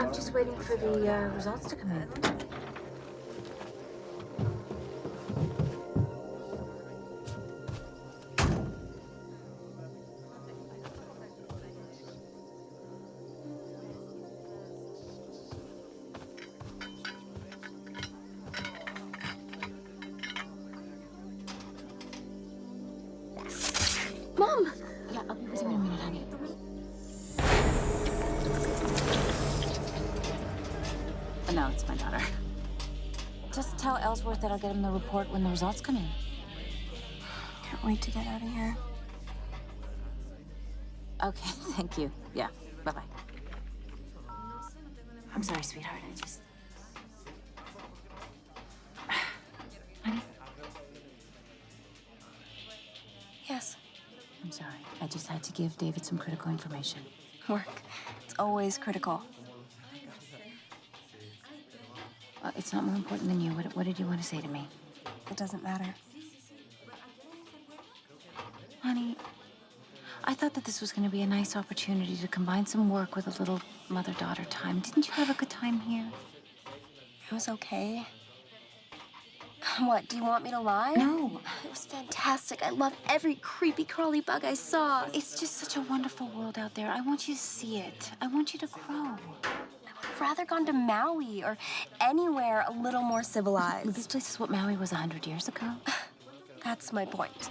I'm just waiting for the results to come in. Mom! Yeah, I'll be with you in a minute, honey. No, it's my daughter. Just tell Ellsworth that I'll get him the report when the results come in. Can't wait to get out of here. Okay, thank you. Yeah, bye-bye. I'm sorry, sweetheart. I just... Honey? Yes. I'm sorry. I just had to give David some critical information. Work. It's always critical. It's not more important than you. What did you want to say to me? It doesn't matter. Honey, I thought that this was going to be a nice opportunity to combine some work with a little mother-daughter time. Didn't you have a good time here? It was okay. What, do you want me to lie? No. It was fantastic. I loved every creepy crawly bug I saw. It's just such a wonderful world out there. I want you to see it. I want you to grow. I'd rather gone to Maui or anywhere a little more civilized. This place is what Maui was 100 years ago. That's my point.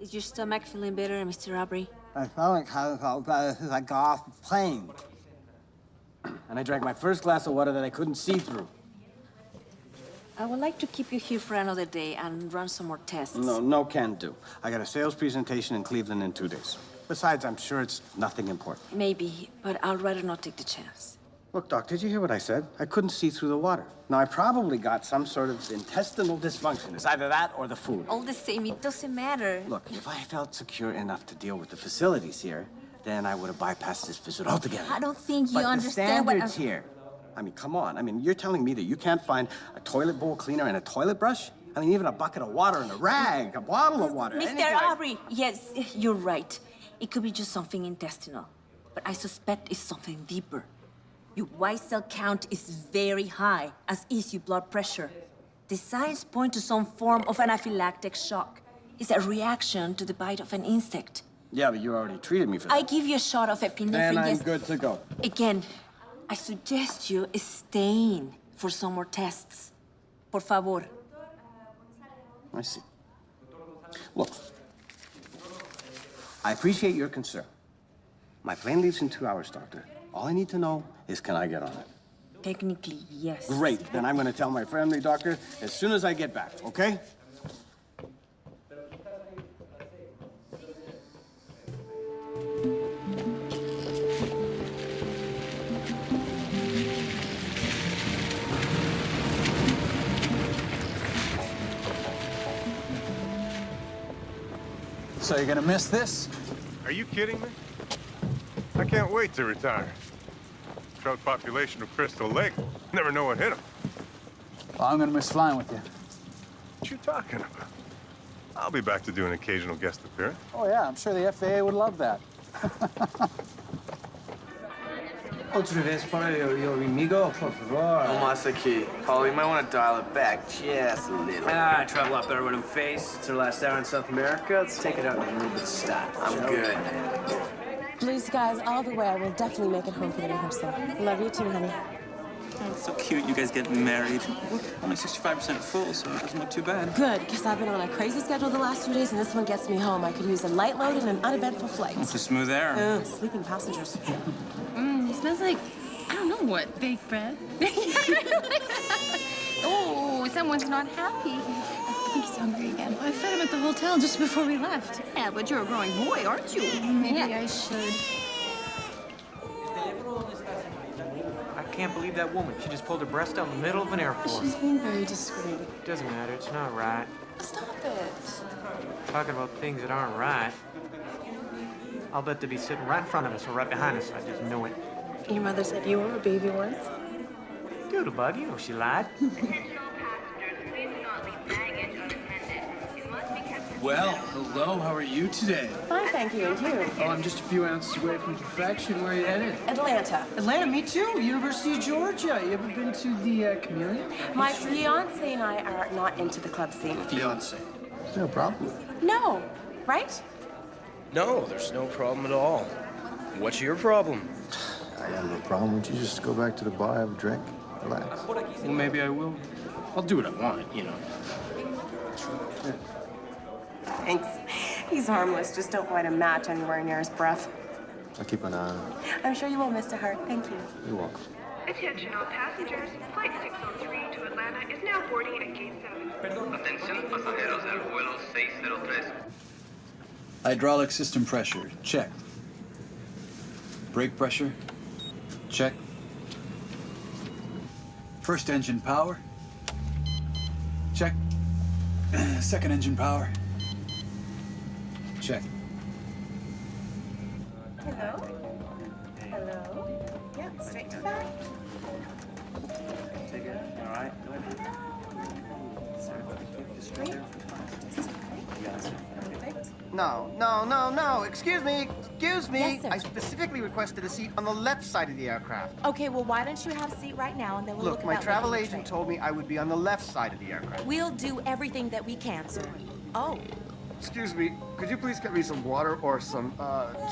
Is your stomach feeling better, Mr. Aubrey? My stomach has felt better since I got off the plane. And I drank my first glass of water that I couldn't see through. I would like to keep you here for another day and run some more tests. No can do. I got a sales presentation in Cleveland in 2 days. Besides, I'm sure it's nothing important. Maybe, but I'd rather not take the chance. Look, Doc, did you hear what I said? I couldn't see through the water. Now, I probably got some sort of intestinal dysfunction. It's either that or the food. All the same, it doesn't matter. Look, if I felt secure enough to deal with the facilities here, then I would have bypassed this visit altogether. I don't think you But understand the what standards here. I mean, come on. I mean, you're telling me that you can't find a toilet bowl cleaner and a toilet brush? I mean, even a bucket of water and a rag, a bottle of water. Mr. Aubrey, yes, you're right. It could be just something intestinal, but I suspect it's something deeper. Your white cell count is very high, as is your blood pressure. The signs point to some form of anaphylactic shock. It's a reaction to the bite of an insect. Yeah, but you already treated me for that. I give you a shot of epinephrine. Then I'm yes. good to go. Again, I suggest you stay in for some more tests. Por favor. I see. Look, I appreciate your concern. My plane leaves in 2 hours, Doctor. All I need to know is, can I get on it? Technically, yes. Great. Then I'm going to tell my family doctor as soon as I get back, okay? So you're gonna miss this? Are you kidding me? I can't wait to retire. Trout population of Crystal Lake. Never know what hit them. Well, I'm gonna miss flying with you. What you talking about? I'll be back to do an occasional guest appearance. Oh, yeah, I'm sure the FAA would love that. Otra vez para yo amigo, por favor. No más aquí. Paul, you might want to dial it back just a little. I travel up there with him face. It's our last hour in South America. Let's take it out in a little bit of style. I'm good, man. Blue skies all the way. I will definitely make it home for the rehearsal. Love you too, honey. Oh, it's so cute, you guys getting married. We're only 65% full, so it doesn't look too bad. Good, because I've been on a crazy schedule the last 2 days, and this one gets me home. I could use a light load and an uneventful flight. It's a smooth air. Sleeping passengers. It smells like, I don't know what, baked bread. Oh, someone's not happy. I think he's hungry again. I fed him at the hotel just before we left. Yeah, but you're a growing boy, aren't you? Maybe I should. I can't believe that woman. She just pulled her breast out in the middle of an airport. She's being very discreet. Doesn't matter. It's not right. Stop it. Talking about things that aren't right. I'll bet they'd be sitting right in front of us or right behind us. I just know it. Your mother said you were a baby once. Doodlebug, you know she lied. Well, hello, how are you today? Fine, thank you, and you? Oh, I'm just a few ounces away from perfection. Where are you headed? Atlanta. Atlanta, me too. University of Georgia. You ever been to the Chameleon? My fiance and I are not into the club scene. Fiance. Is there a problem? No, right? No, there's no problem at all. What's your problem? I have no problem. Would you just go back to the bar, have a drink, relax? Well, maybe I will. I'll do what I want, you know. Thanks. He's harmless. Just don't light a match anywhere near his breath. I'll keep an eye on him. I'm sure you will, Mr. Hart. Thank you. You're welcome. Attention all passengers. Flight 603 to Atlanta is now boarding at Gate 7. Atención pasajeros del vuelo 603. Hydraulic system pressure, check. Brake pressure, check. First engine power, check. Second engine power, check. Hello? Hello? Yeah, straight to back. All right. Straight. No. Excuse me. Yes, sir. I specifically requested a seat on the left side of the aircraft. Okay, well, why don't you have a seat right now, and then we'll look Look, at my that travel later. agent told me I would be on the left side of the aircraft. We'll do everything that we can, sir. Oh. Excuse me, could you please get me some water or some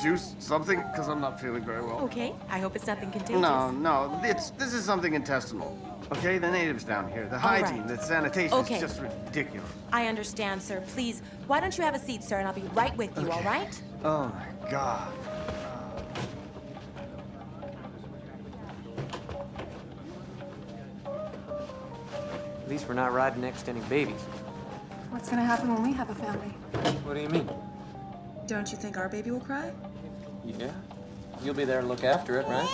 juice, something? Because I'm not feeling very well. Okay, I hope it's nothing contagious. No, this is something intestinal. Okay, the natives down here, the hygiene, the sanitation Okay. is just ridiculous. I understand, sir. Please, why don't you have a seat, sir, and I'll be right with you, all right? Oh my God. At least we're not riding next to any babies. What's gonna happen when we have a family? What do you mean? Don't you think our baby will cry? Yeah. You'll be there to look after it, right?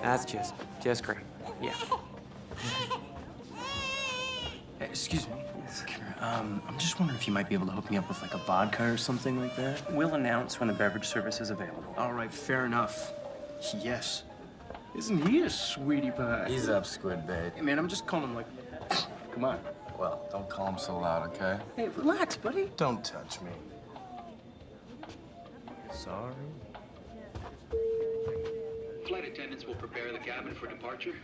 That's just great. Yeah. Excuse me. I'm just wondering if you might be able to hook me up with like a vodka or something like that. We'll announce when the beverage service is available. All right, fair enough. Yes. Isn't he a sweetie pie? Ease up, squid bait. Hey, man, I'm just calling him like, come on. Well, don't call him so loud, okay? Hey, relax, buddy. Don't touch me. Sorry. Flight attendants will prepare the cabin for departure.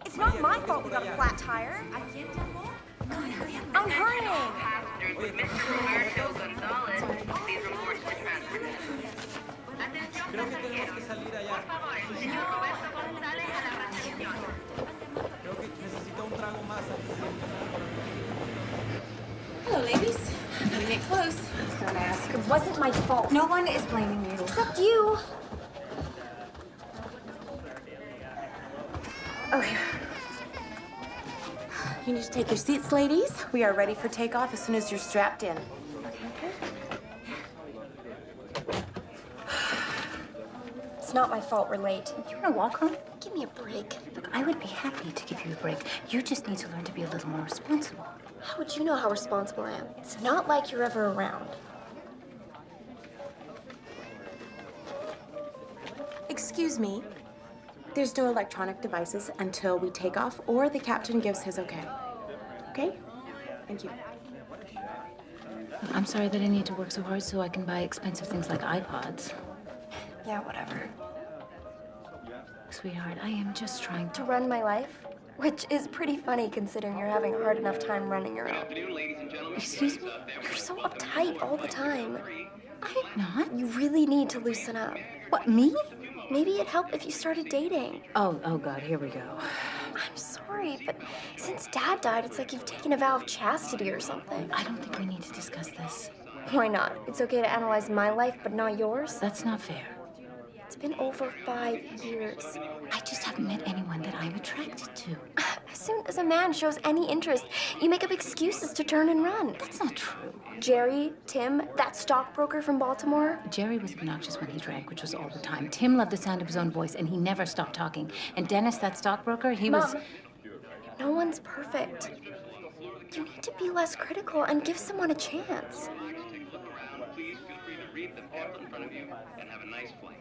It's not my fault we got a flat tire. I'm hurrying. Passengers with Mr. Roberto Gonzalez, please report to the transport desk. Atención pasajeros. Por favor, el señor Roberto González a la recepción. Hello, ladies. Gotta get close. Don't ask. It wasn't my fault. No one is blaming you. Except you. Okay. You need to take your seats, ladies. We are ready for takeoff as soon as you're strapped in. It's not my fault we're late. You wanna walk home? Give me a break. Look, I would be happy to give you a break. You just need to learn to be a little more responsible. How would you know how responsible I am? It's not like you're ever around. Excuse me. There's no electronic devices until we take off or the captain gives his okay. Okay? Thank you. I'm sorry that I need to work so hard so I can buy expensive things like iPods. Yeah, whatever. Sweetheart, I am just trying To run my life? Which is pretty funny considering you're having a hard enough time running your own. Excuse me? You're so uptight all the time. I'm not. You really need to loosen up. What, me? Maybe it'd help if you started dating. Oh, God, here we go. I'm sorry, but since Dad died, it's like you've taken a vow of chastity or something. I don't think we need to discuss this. Why not? It's okay to analyze my life, but not yours? That's not fair. It's been over 5 years. I just haven't met anyone that I'm attracted to. As soon as a man shows any interest, you make up excuses to turn and run. That's not true. Jerry, Tim, that stockbroker from Baltimore. Jerry was obnoxious when he drank, which was all the time. Tim loved the sound of his own voice, and he never stopped talking. And Dennis, that stockbroker, he was... Mom, no one's perfect. You need to be less critical and give someone a chance. Please feel free to read the pamphlet in front of you and have a nice flight.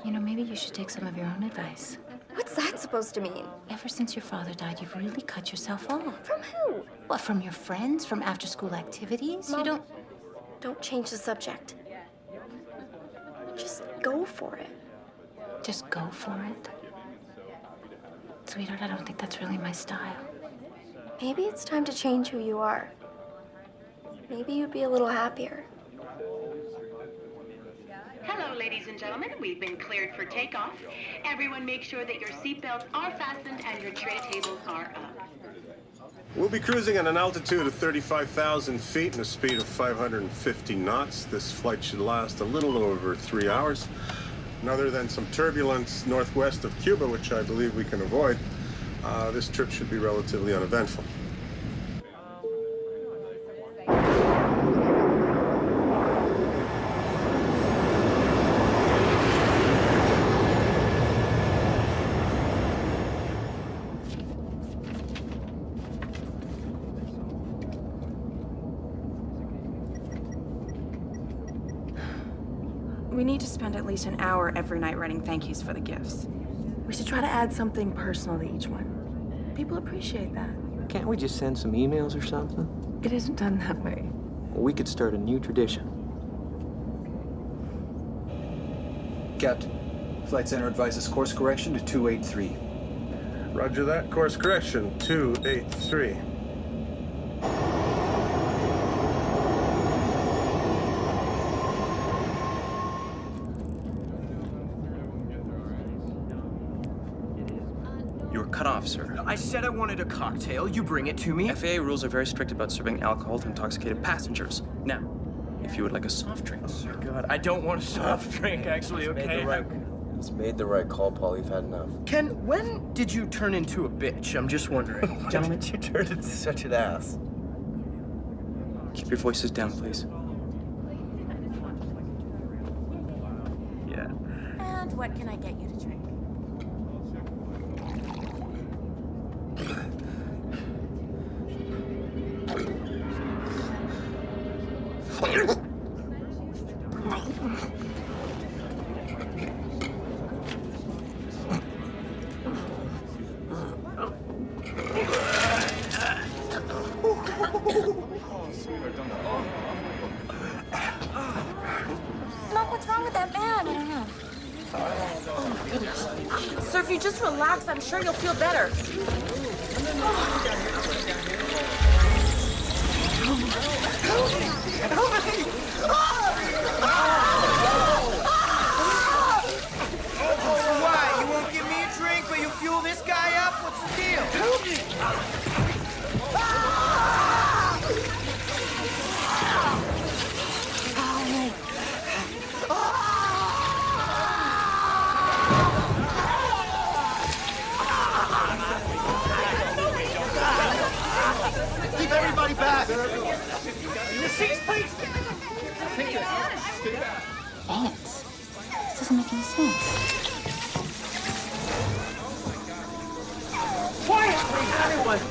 You know, maybe you should take some of your own advice. What's that supposed to mean? Ever since your father died, you've really cut yourself off. From who? What, from your friends? From after-school activities? Mom, You don't change the subject. Just go for it. just go for it. Sweetheart, I don't think that's really my style. Maybe it's time to change who you are. Maybe you'd be a little happier. Hello, ladies and gentlemen. We've been cleared for takeoff. Everyone make sure that your seatbelts are fastened and your tray tables are up. We'll be cruising at an altitude of 35,000 feet and a speed of 550 knots. This flight should last a little over 3 hours. And other than some turbulence northwest of Cuba, which I believe we can avoid, this trip should be relatively uneventful. We need to spend at least an hour every night writing thank yous for the gifts. We should try to add something personal to each one. People appreciate that. Can't we just send some emails or something? It isn't done that way. Well, we could start a new tradition. Captain, Flight Center advises course correction to 283. Roger that. Course correction, 283. You're cut off, sir. I said I wanted a cocktail. You bring it to me. FAA rules are very strict about serving alcohol to intoxicated passengers. Now, if you would like a soft drink. Oh, my God. I don't want a soft drink, actually, okay? He's made the right call, Paul. You've had enough. Ken, when did you turn into a bitch? I'm just wondering. Gentlemen, you turned into such an ass. Keep your voices down, please. Yeah. And what can I get you to drink? Mom, what's wrong with that man? I don't know. Oh, goodness. Sir, if you just relax, I'm sure you'll feel better. Why? You won't give me a drink, but you fuel this guy up? What's the deal? Help me! Keep everybody back! Your seats, please! Ants? This doesn't make any sense. Quiet, please, everyone!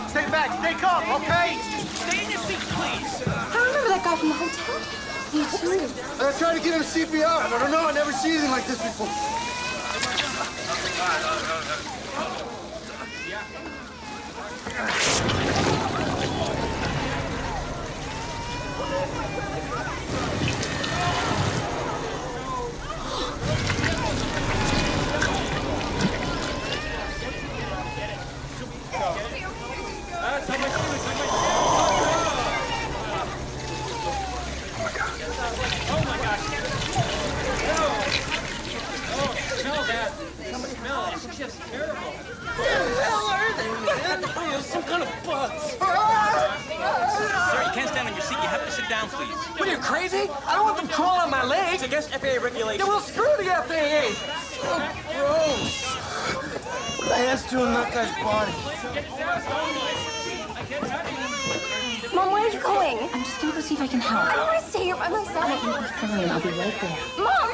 Stay back, stay calm, okay? Stay in your seats, please! I remember that guy from the hotel. Me too. I tried to give him CPR. I don't know, I never seen anything like this before. Some kind of bugs. Sir, you can't stand on your seat. You have to sit down, please. What, are you crazy? I don't want them crawling on my legs. It's against FAA regulations. Yeah, well, screw the FAA. So gross. What the hand's doing in that guy's body? Mom, where are you going? I'm just gonna go see if I can help. I don't want to stay here by myself. You'll be fine. I'll be right there. Mom!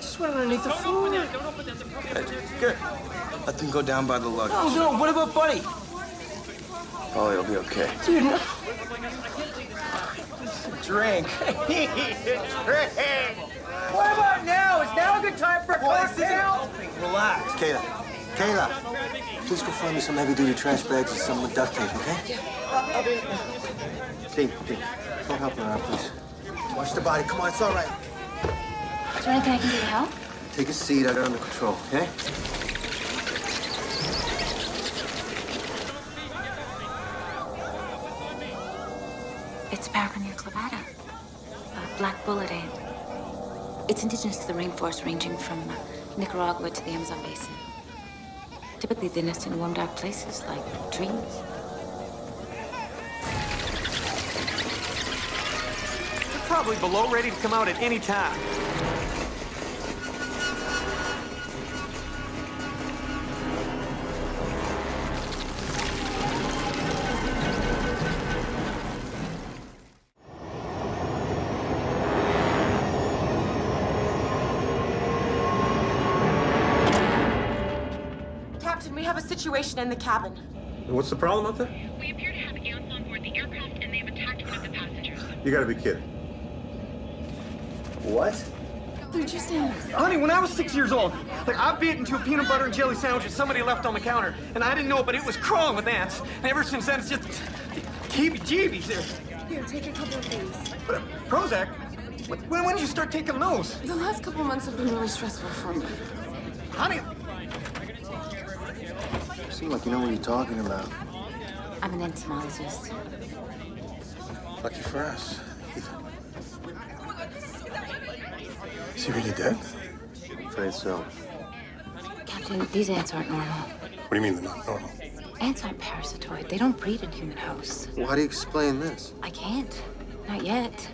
Just went underneath the floor. Good. Let them go down by the luggage. Oh, no, what about Buddy? Oh, he'll be okay. Dude, no. Drink. What about now? Is now a good time for a cocktail? Relax. Kayla, please go find me some heavy-duty trash bags and some duct tape, okay? Dean, go help her out, please. Watch the body. Come on, it's all right. Is there anything I can do to help? Take a seat. I got it under control, okay? It's Paracarnia clavata, a black bullet ant. It's indigenous to the rainforest ranging from Nicaragua to the Amazon basin. Typically, they nest in warm, dark places like trees. They're probably below ready to come out at any time. Captain, we have a situation in the cabin. What's the problem out there? We appear to have ants on board the aircraft, and they have attacked one of the passengers. You gotta be kidding. What? They're just ants. Honey, when I was 6 years old, I bit into a peanut butter and jelly sandwich that somebody left on the counter, and I didn't know it, but it was crawling with ants. And ever since then, it's just heebie-jeebies. Here, take a couple of these. Prozac? When did you start taking those? The last couple months have been really stressful for me. Honey, You seem like you know what you're talking about. I'm an entomologist. Lucky for us. Is he really dead? Afraid so. Captain, these ants aren't normal. What do you mean they're not normal? Ants aren't parasitoid. They don't breed in human hosts. Well, how do you explain this? I can't. Not yet.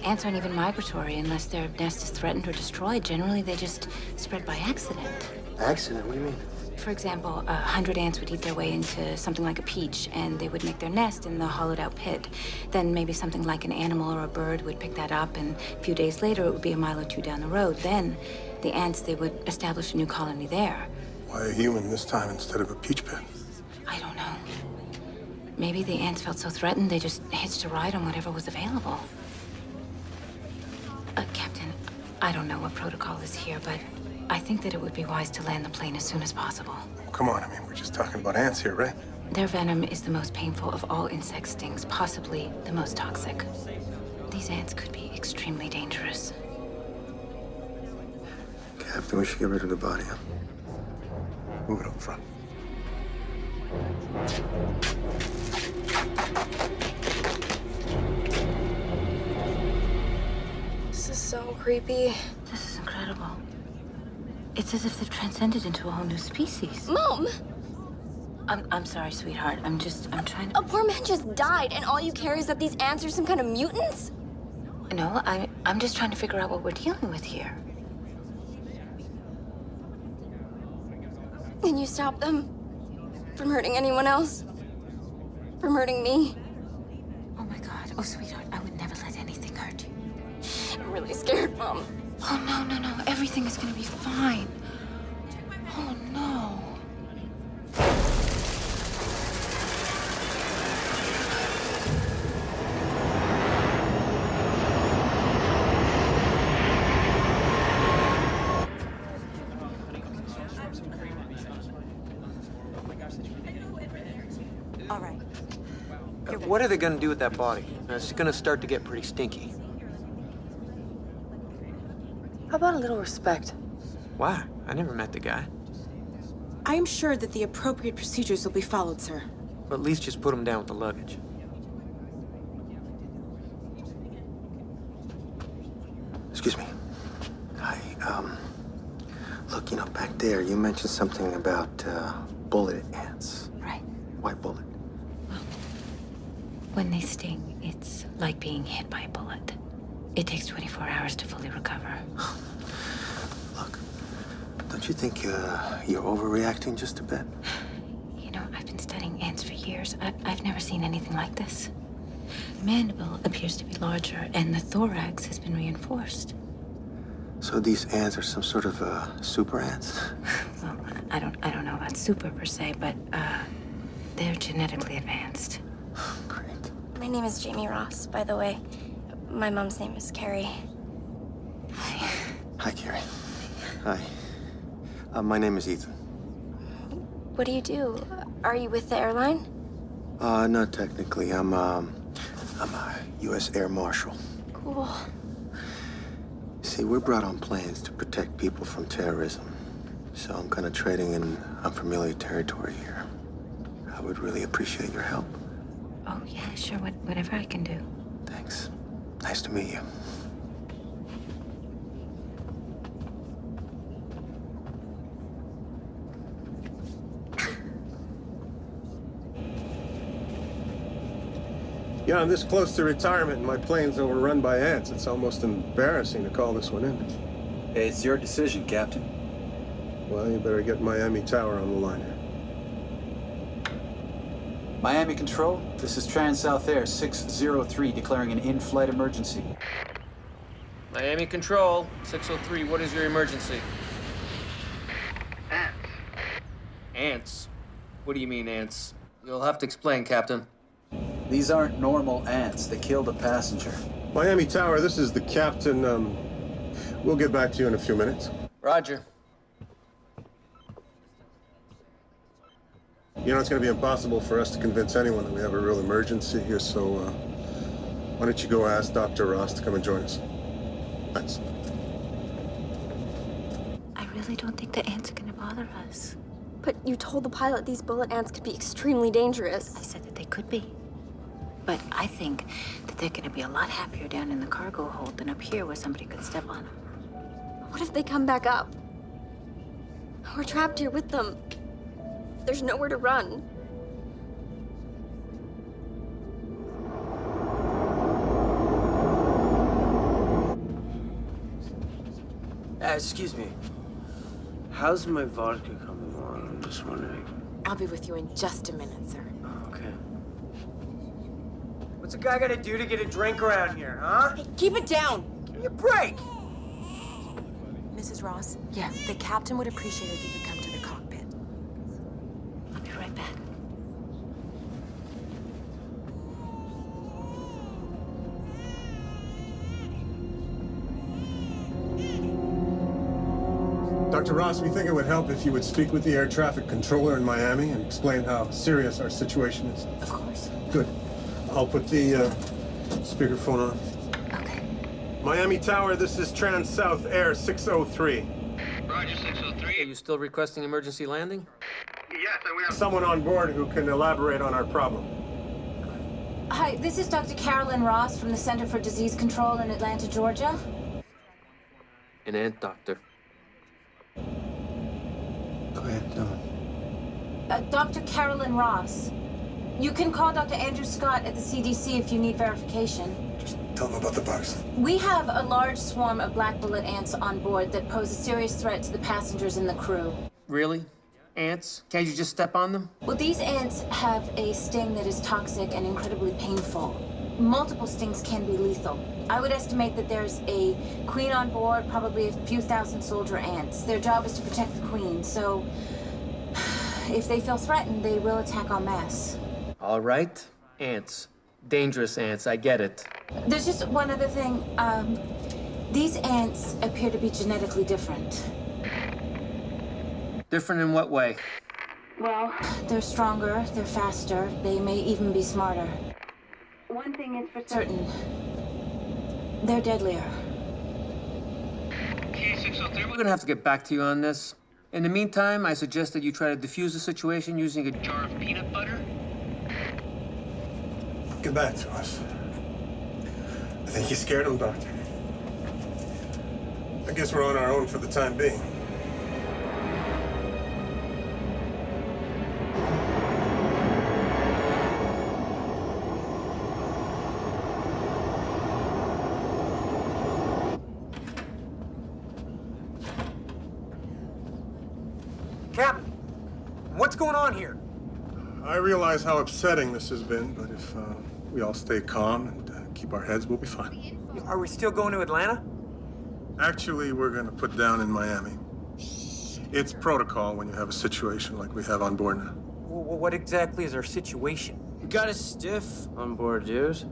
Ants aren't even migratory unless their nest is threatened or destroyed. Generally, they just spread by accident. Accident? What do you mean? For example, 100 ants would eat their way into something like a peach, and they would make their nest in the hollowed-out pit. Then maybe something like an animal or a bird would pick that up, and a few days later, it would be a mile or two down the road. Then the ants, they would establish a new colony there. Why a human this time instead of a peach pit? I don't know. Maybe the ants felt so threatened, they just hitched a ride on whatever was available. Captain, I don't know what protocol is here, but I think that it would be wise to land the plane as soon as possible. Well, come on, I mean, we're just talking about ants here, right? Their venom is the most painful of all insect stings, possibly the most toxic. These ants could be extremely dangerous. Captain, we should get rid of the body, huh? Move it up front. This is so creepy. This is incredible. It's as if they've transcended into a whole new species. Mom! I'm sorry, sweetheart. I'm trying to... A poor man just died, and all you care is that these ants are some kind of mutants? No, I'm just trying to figure out what we're dealing with here. Can you stop them from hurting anyone else? From hurting me? Oh my God. Oh, sweetheart, I would never let anything hurt you. I'm really scared, Mom. Oh, no. Everything is gonna be fine. Oh, no. All right. what are they gonna do with that body? It's gonna start to get pretty stinky. How about a little respect? Why? I never met the guy. I am sure that the appropriate procedures will be followed, sir. But at least just put him down with the luggage. Excuse me. Hi, look, back there, you mentioned something about, bullet ants. Right. Why bullet? When they sting, it's like being hit by a bullet. It takes 24 hours to fully recover. Don't you think you're overreacting just a bit? You know, I've been studying ants for years. I've never seen anything like this. The mandible appears to be larger, and the thorax has been reinforced. So these ants are some sort of super ants? Well, I don't know about super per se, but they're genetically advanced. My name is Jamie Ross, by the way. My mom's name is Carrie. Hi, Carrie. Hi. My name is Ethan. What do you do? Are you with the airline? Not technically. I'm a U.S. Air Marshal. Cool. See, we're brought on planes to protect people from terrorism. So I'm kind of treading in unfamiliar territory here. I would really appreciate your help. Oh, yeah, sure. Whatever I can do. Thanks. Nice to meet you. Yeah, I'm this close to retirement and my plane's overrun by ants. It's almost embarrassing to call this one in. Hey, it's your decision, Captain. Well, you better get Miami Tower on the line here. Miami Control, this is Trans-South Air 603 declaring an in-flight emergency. Miami Control, 603, what is your emergency? Ants. Ants? What do you mean, ants? You'll have to explain, Captain. These aren't normal ants. They killed a passenger. Miami Tower, this is the captain. We'll get back to you in a few minutes. Roger. You know, it's going to be impossible for us to convince anyone that we have a real emergency here, so why don't you go ask Dr. Ross to come and join us? Thanks. I really don't think the ants are going to bother us. But you told the pilot these bullet ants could be extremely dangerous. I said that they could be. But I think that they're going to be a lot happier down in the cargo hold than up here where somebody could step on them. What if they come back up? We're trapped here with them. There's nowhere to run. Excuse me. How's my vodka coming along? I'm just wondering. I'll be with you in just a minute, sir. Okay. What's a guy gotta do to get a drink around here, huh? Hey, keep it down. Give me a break. Mrs. Ross? Yeah? The captain would appreciate it if you could come to the cockpit. I'll be right back. Dr. Ross, we think it would help if you would speak with the air traffic controller in Miami and explain how serious our situation is. Of course. Good. I'll put the speakerphone on. Okay. Miami Tower, this is Trans-South Air 603. Roger, 603. Are you still requesting emergency landing? Yes, and we have someone on board who can elaborate on our problem. Hi, this is Dr. Carolyn Ross from the Center for Disease Control in Atlanta, Georgia. An ant doctor. Go ahead, tell me. Dr. Carolyn Ross. You can call Dr. Andrew Scott at the CDC if you need verification. Tell them about the bugs. We have a large swarm of black bullet ants on board that pose a serious threat to the passengers and the crew. Really? Ants? Can't you just step on them? Well, these ants have a sting that is toxic and incredibly painful. Multiple stings can be lethal. I would estimate that there's a queen on board, probably a few thousand soldier ants. Their job is to protect the queen, so if they feel threatened, they will attack en masse. All right. Ants. Dangerous ants, I get it. There's just one other thing. These ants appear to be genetically different. Different in what way? Well, they're stronger, they're faster, they may even be smarter. One thing is for certain. They're deadlier. We're gonna have to get back to you on this. In the meantime, I suggest that you try to defuse the situation using a jar of peanut butter. Get back to us. I think you scared him, Doctor. I guess we're on our own for the time being. Captain, what's going on here? I realize how upsetting this has been, but if we all stay calm and keep our heads, we'll be fine. Are we still going to Atlanta? Actually, we're going to put down in Miami. It's protocol when you have a situation like we have on board now. What exactly is our situation? We got a stiff on board, dude.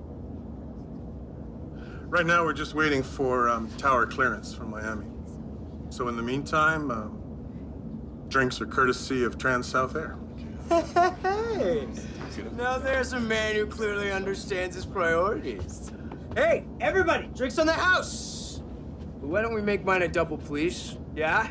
Right now, we're just waiting for tower clearance from Miami. So in the meantime, drinks are courtesy of Trans-South Air. Hey! Now there's a man who clearly understands his priorities. Hey, everybody, drinks on the house! Why don't we make mine a double, please? Yeah?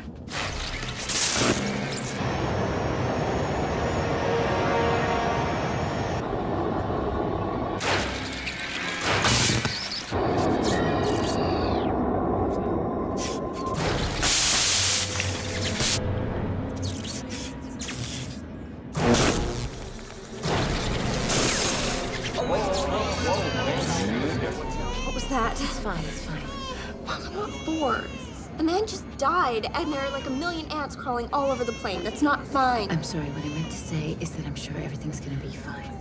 What was that? It's fine, it's fine. Mom, I'm not bored. A man just died, and there are like a million ants crawling all over the plane. That's not fine. I'm sorry, what I meant to say is that I'm sure everything's gonna be fine.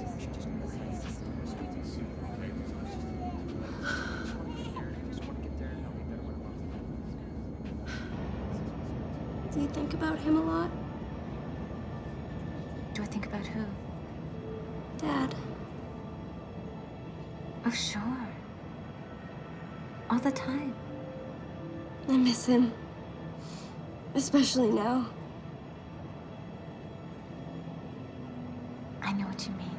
Do you think about him a lot? Do I think about who? Dad. Oh, sure. All the time. I miss him. Especially now. I know what you mean.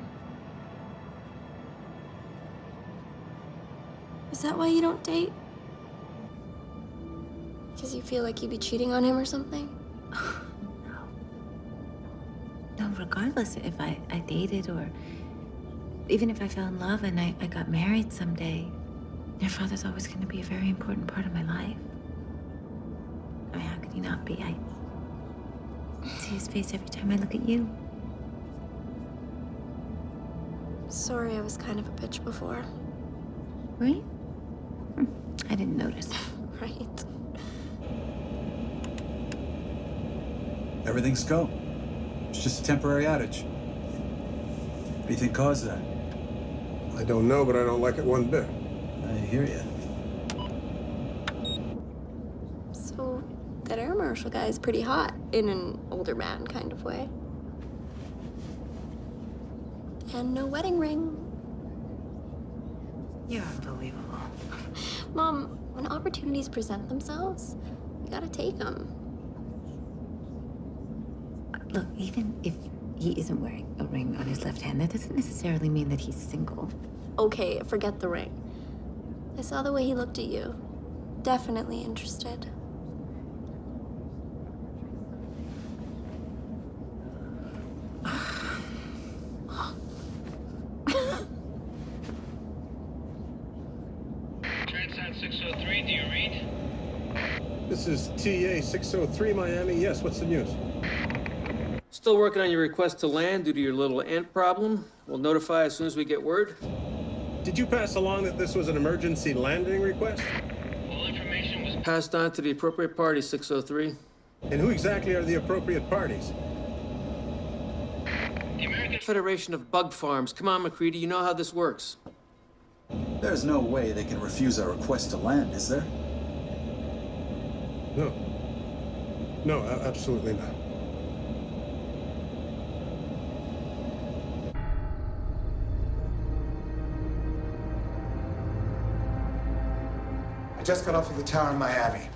Is that why you don't date? Because you feel like you'd be cheating on him or something? No, regardless if I dated or even if I fell in love and I got married someday, your father's always going to be a very important part of my life. I mean, how could he not be? I see his face every time I look at you. Sorry, I was kind of a bitch before. Were you? I didn't notice. Right. Everything's go. It's just a temporary outage. What do you think caused that? I don't know, but I don't like it one bit. I hear you. So, that air marshal guy is pretty hot, in an older man kind of way. And no wedding ring. You're unbelievable. Mom, when opportunities present themselves, you gotta take them. Look, even if he isn't wearing a ring on his left hand, that doesn't necessarily mean that he's single. Okay, forget the ring. I saw the way he looked at you. Definitely interested. Transat 603, do you read? This is TA 603 Miami. Yes, what's the news? Still working on your request to land due to your little ant problem. We'll notify as soon as we get word. Did you pass along that this was an emergency landing request? All information was Passed on to the appropriate party, 603. And who exactly are the appropriate parties? the American Federation of Bug Farms. Come on, McCready, you know how this works. There's no way they can refuse our request to land, is there? No. No, absolutely not. I just got off of the tower in Miami.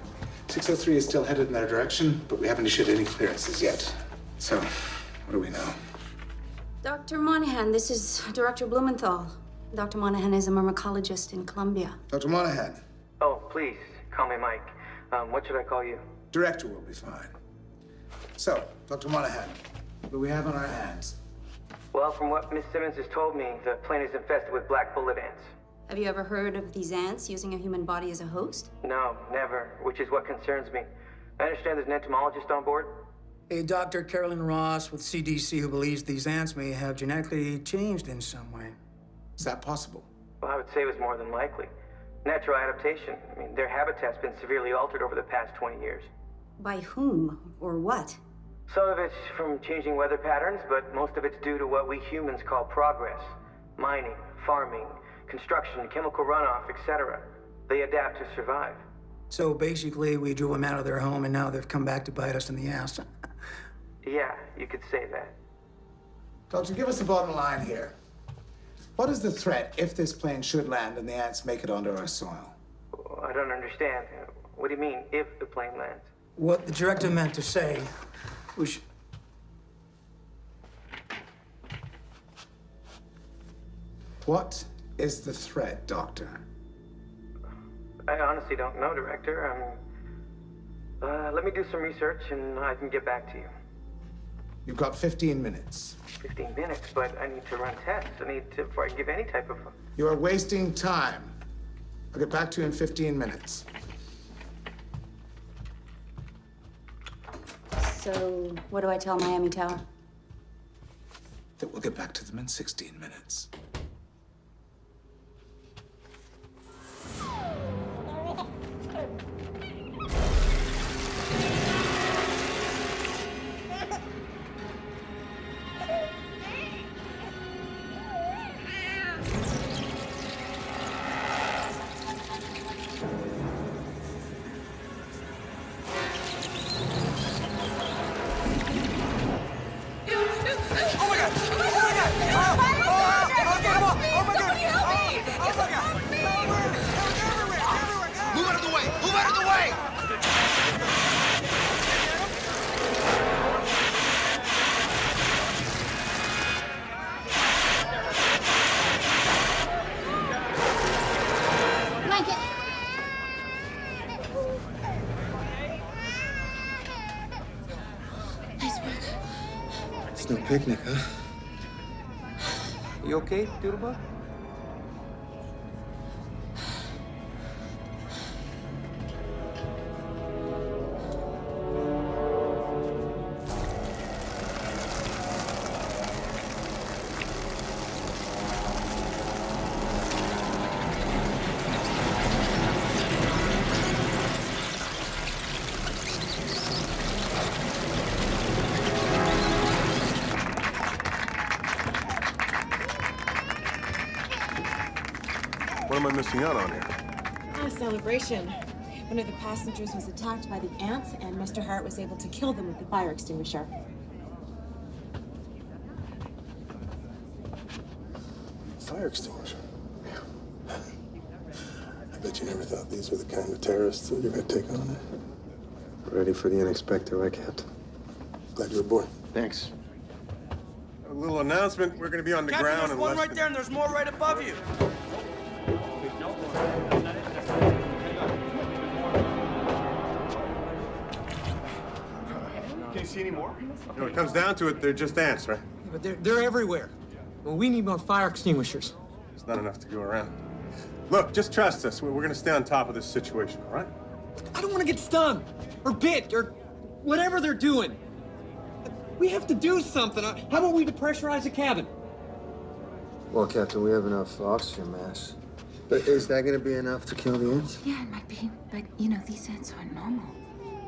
603 is still headed in that direction, but we haven't issued any clearances yet. So, what do we know? Dr. Monahan, this is Director Blumenthal. Dr. Monahan is a myrmecologist in Colombia. Dr. Monahan, Oh, please, call me Mike. What should I call you? director will be fine. So, Dr. Monahan, what do we have on our hands? Well, from what Miss Simmons has told me, the plane is infested with black bullet ants. Have you ever heard of these ants using a human body as a host? No, never, which is what concerns me. I understand there's an entomologist on board. A Dr. Carolyn Ross with CDC who believes these ants may have genetically changed in some way. Is that possible? Well, I would say it was more than likely. Natural adaptation. I mean, their habitat's been severely altered over the past 20 years. By whom or what? Some of it's from changing weather patterns, but most of it's due to what we humans call progress. Mining, farming, construction, chemical runoff, etc. They adapt to survive. So basically, we drew them out of their home, and now they've come back to bite us in the ass. Yeah, you could say that. Doctor, give us the bottom line here. What is the threat if this plane should land and the ants make it onto our soil? I don't understand. What do you mean, if the plane lands? What the director meant to say was... What is the threat, Doctor? I honestly don't know, Director. Let me do some research and I can get back to you. You've got 15 minutes. 15 minutes, but I need to run tests. Before I give any type of... You are wasting time. I'll get back to you in 15 minutes. So, what do I tell Miami Tower? That we'll get back to them in 16 minutes. It's no picnic, huh? You okay, Doodlebug? What am I missing out on here? A celebration. One of the passengers was attacked by the ants, and Mr. Hart was able to kill them with the fire extinguisher. Fire extinguisher? I bet you never thought these were the kind of terrorists that you're gonna take on it. Ready for the unexpected, right, Captain? Glad you're aboard. Thanks. A little announcement. We're gonna be on the Captain, ground there's in one less right than... there, and there's more right above you. Can you see any more? When it comes down to it, they're just ants, right? But they're everywhere. Well, we need more fire extinguishers. It's not enough to go around. Look, just trust us. We're gonna stay on top of this situation, all right? I don't want to get stung, or bit, or whatever they're doing. We have to do something. How about we depressurize the cabin? Well, Captain, we have enough oxygen mass. But is that going to be enough to kill the ants? Yeah, it might be, but you know, these ants aren't normal.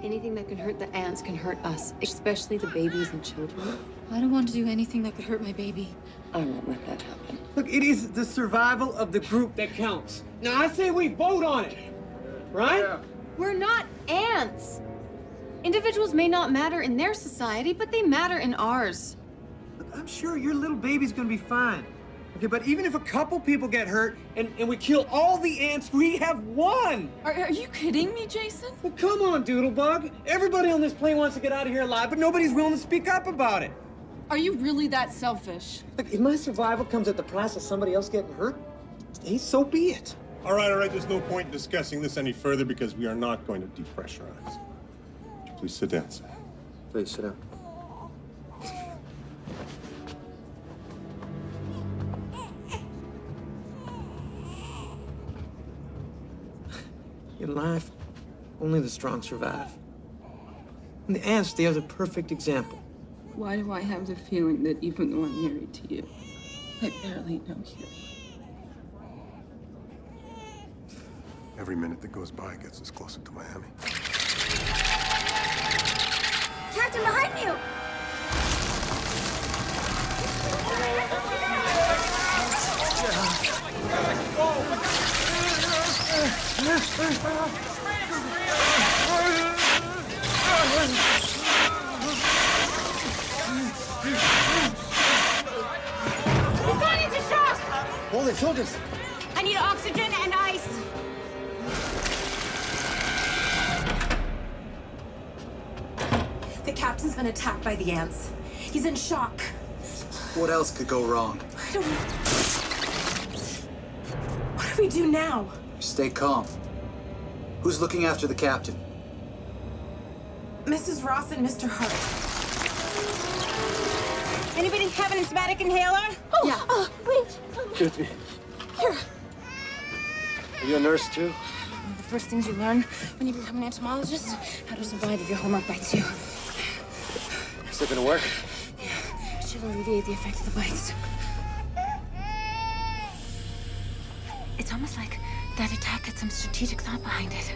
Anything that can hurt the ants can hurt us, especially the babies and children. I don't want to do anything that could hurt my baby. I won't let that happen. Look, it is the survival of the group that counts. Now, I say we vote on it, right? Yeah. We're not ants. Individuals may not matter in their society, but they matter in ours. Look, I'm sure your little baby's gonna be fine. Okay, but even if a couple people get hurt and we kill all the ants, we have won! Are you kidding me, Jason? Well, come on, Doodlebug. Everybody on this plane wants to get out of here alive, but nobody's willing to speak up about it. Are you really that selfish? Look, if my survival comes at the price of somebody else getting hurt, hey, so be it. All right. There's no point in discussing this any further because we are not going to depressurize. Please sit down, sir. Please sit down. In life, only the strong survive. And the ants, they are the perfect example. Why do I have the feeling that even though I'm married to you, I barely know you? Every minute that goes by gets us closer to Miami. Captain, behind you! He's gone into shock! Oh, they killed us. I need oxygen and ice. The captain's been attacked by the ants. He's in shock. What else could go wrong? I don't know. What do we do now? Stay calm. Who's looking after the captain? Mrs. Ross and Mr. Hart. Anybody have an asthmatic inhaler? Oh, Yeah. Wait. Excuse me. Here. Are you a nurse too? One of the first things you learn when you become an entomologist, how to survive if your homework bites you. Is it gonna work? Yeah, it should alleviate the effect of the bites. It's almost like that attack had some strategic thought behind it.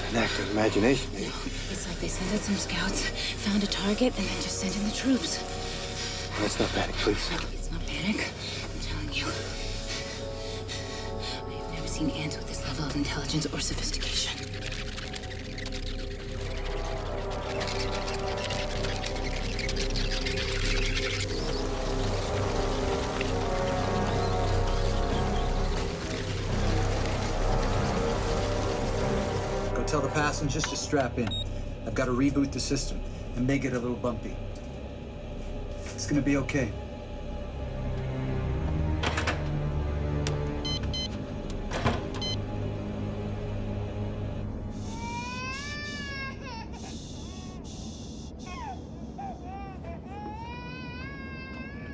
An active imagination, eh? It's like they sent out some scouts, found a target, and then just sent in the troops. Let's not panic, please. It's not panic, I'm telling you. I have never seen ants with this level of intelligence or sophistication. Go tell the passengers to strap in. I've got to reboot the system and make it a little bumpy. It's gonna be okay.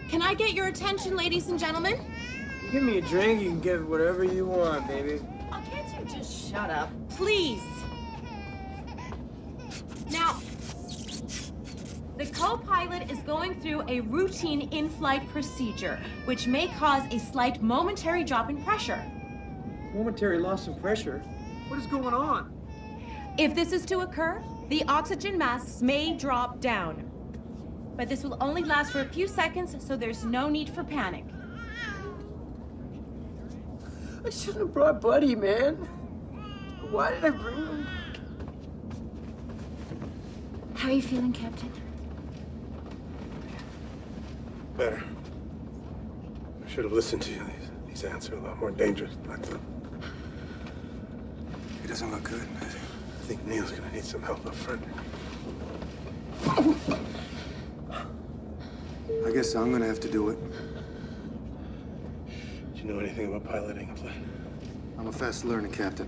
Can I get your attention, ladies and gentlemen? You give me a drink, you can get whatever you want, baby. Oh, can't you just shut up? Please. Now, the co-pilot is going through a routine in-flight procedure, which may cause a slight momentary drop in pressure. Momentary loss of pressure? What is going on? If this is to occur, the oxygen masks may drop down. But this will only last for a few seconds, so there's no need for panic. I shouldn't have brought Buddy, man. Why did I bring him? How are you feeling, Captain? Better. I should have listened to you. These ants are a lot more dangerous than I thought. He doesn't look good. I think Neil's gonna need some help up front. I guess I'm gonna have to do it. Do you know anything about piloting a plane? I'm a fast learner, Captain.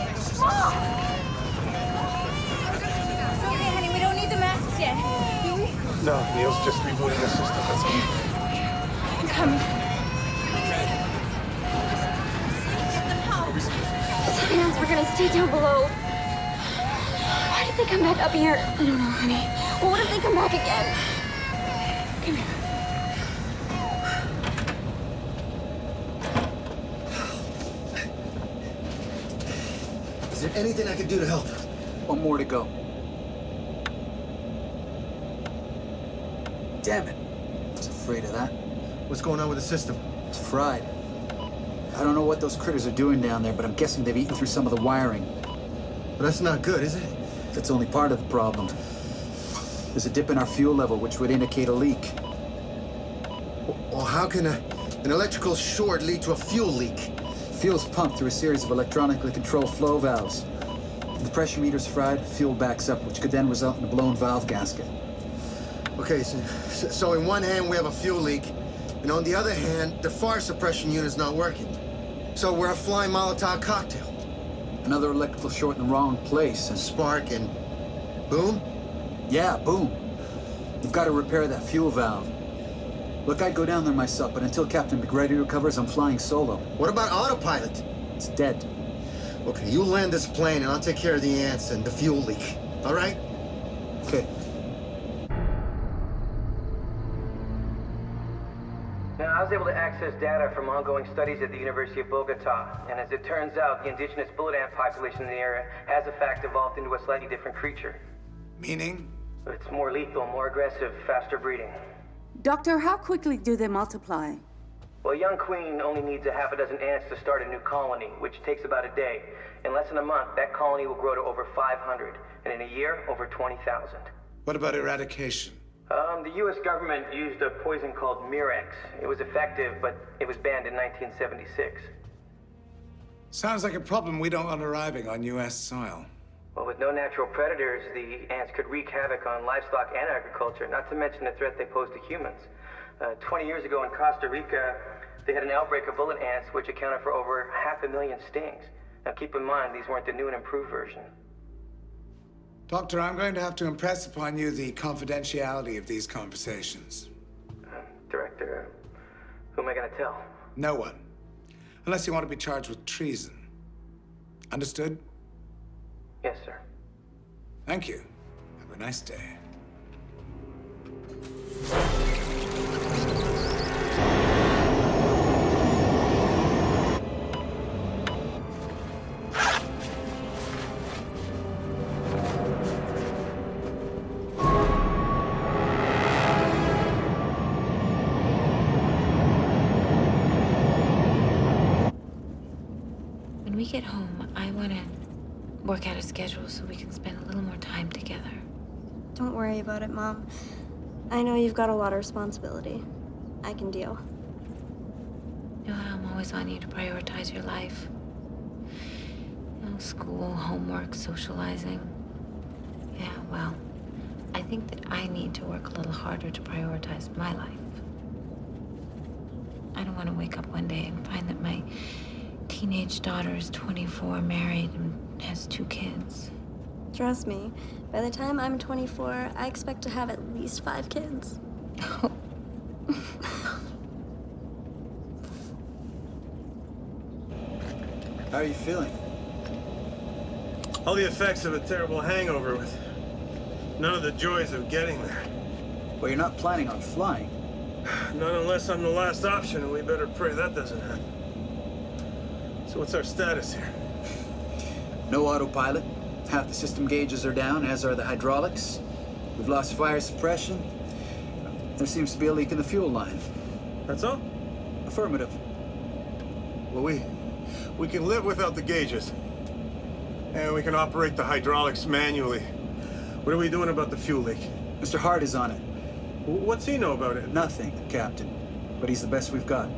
It's okay, honey. We don't need the masks yet. Do we? No, Neil's just rebooting the system. That's all. I'm coming. The ants were gonna stay down below. Why did they come back up here? I don't know, honey. Well, what if they come back again? Come here. Is there anything I can do to help? One more to go. Damn it. I was afraid of that. What's going on with the system? It's fried. I don't know what those critters are doing down there, but I'm guessing they've eaten through some of the wiring. But that's not good, is it? That's only part of the problem. There's a dip in our fuel level, which would indicate a leak. Well, how can an electrical short lead to a fuel leak? Fuel's pumped through a series of electronically controlled flow valves. If the pressure meter's fried, fuel backs up, which could then result in a blown valve gasket. Okay, so in one hand we have a fuel leak, and on the other hand, the fire suppression unit's not working. So we're a flying Molotov cocktail. Another electrical short in the wrong place, and spark and boom? Yeah, boom. You've got to repair that fuel valve. Look, I'd go down there myself, but until Captain McGrady recovers, I'm flying solo. What about autopilot? It's dead. Okay, you land this plane and I'll take care of the ants and the fuel leak. All right? Okay. Now, I was able to access data from ongoing studies at the University of Bogota, and as it turns out, the indigenous bullet ant population in the area has in fact evolved into a slightly different creature. Meaning? It's more lethal, more aggressive, faster breeding. Doctor, how quickly do they multiply? Well, a young queen only needs a half a dozen ants to start a new colony, which takes about a day. In less than a month, that colony will grow to over 500, and in a year, over 20,000. What about eradication? The U.S. government used a poison called Mirex. It was effective, but it was banned in 1976. Sounds like a problem we don't want arriving on U.S. soil. Well, with no natural predators, the ants could wreak havoc on livestock and agriculture, not to mention the threat they pose to humans. 20 years ago in Costa Rica, they had an outbreak of bullet ants, which accounted for over 500,000 stings. Now, keep in mind, these weren't the new and improved version. Doctor, I'm going to have to impress upon you the confidentiality of these conversations. Director, who am I going to tell? No one. Unless you want to be charged with treason. Understood? Yes, sir. Thank you. Have a nice day. When we get home, I want to work out a schedule so we can spend a little more time together. Don't worry about it, Mom. I know you've got a lot of responsibility. I can deal. You know how I'm always on you to prioritize your life? You know, school, homework, socializing. Yeah, well, I think that I need to work a little harder to prioritize my life. I don't want to wake up one day and find that my teenage daughter is 24, married, and has 2 kids. Trust me, by the time I'm 24, I expect to have at least 5 kids. How are you feeling? All the effects of a terrible hangover with none of the joys of getting there. Well, you're not planning on flying. Not unless I'm the last option, and we better pray that doesn't happen. So what's our status here? No autopilot. Half the system gauges are down, as are the hydraulics. We've lost fire suppression. There seems to be a leak in the fuel line. That's all? Affirmative. Well, we can live without the gauges. And we can operate the hydraulics manually. What are we doing about the fuel leak? Mr. Hart is on it. What's he know about it? Nothing, Captain. But he's the best we've got.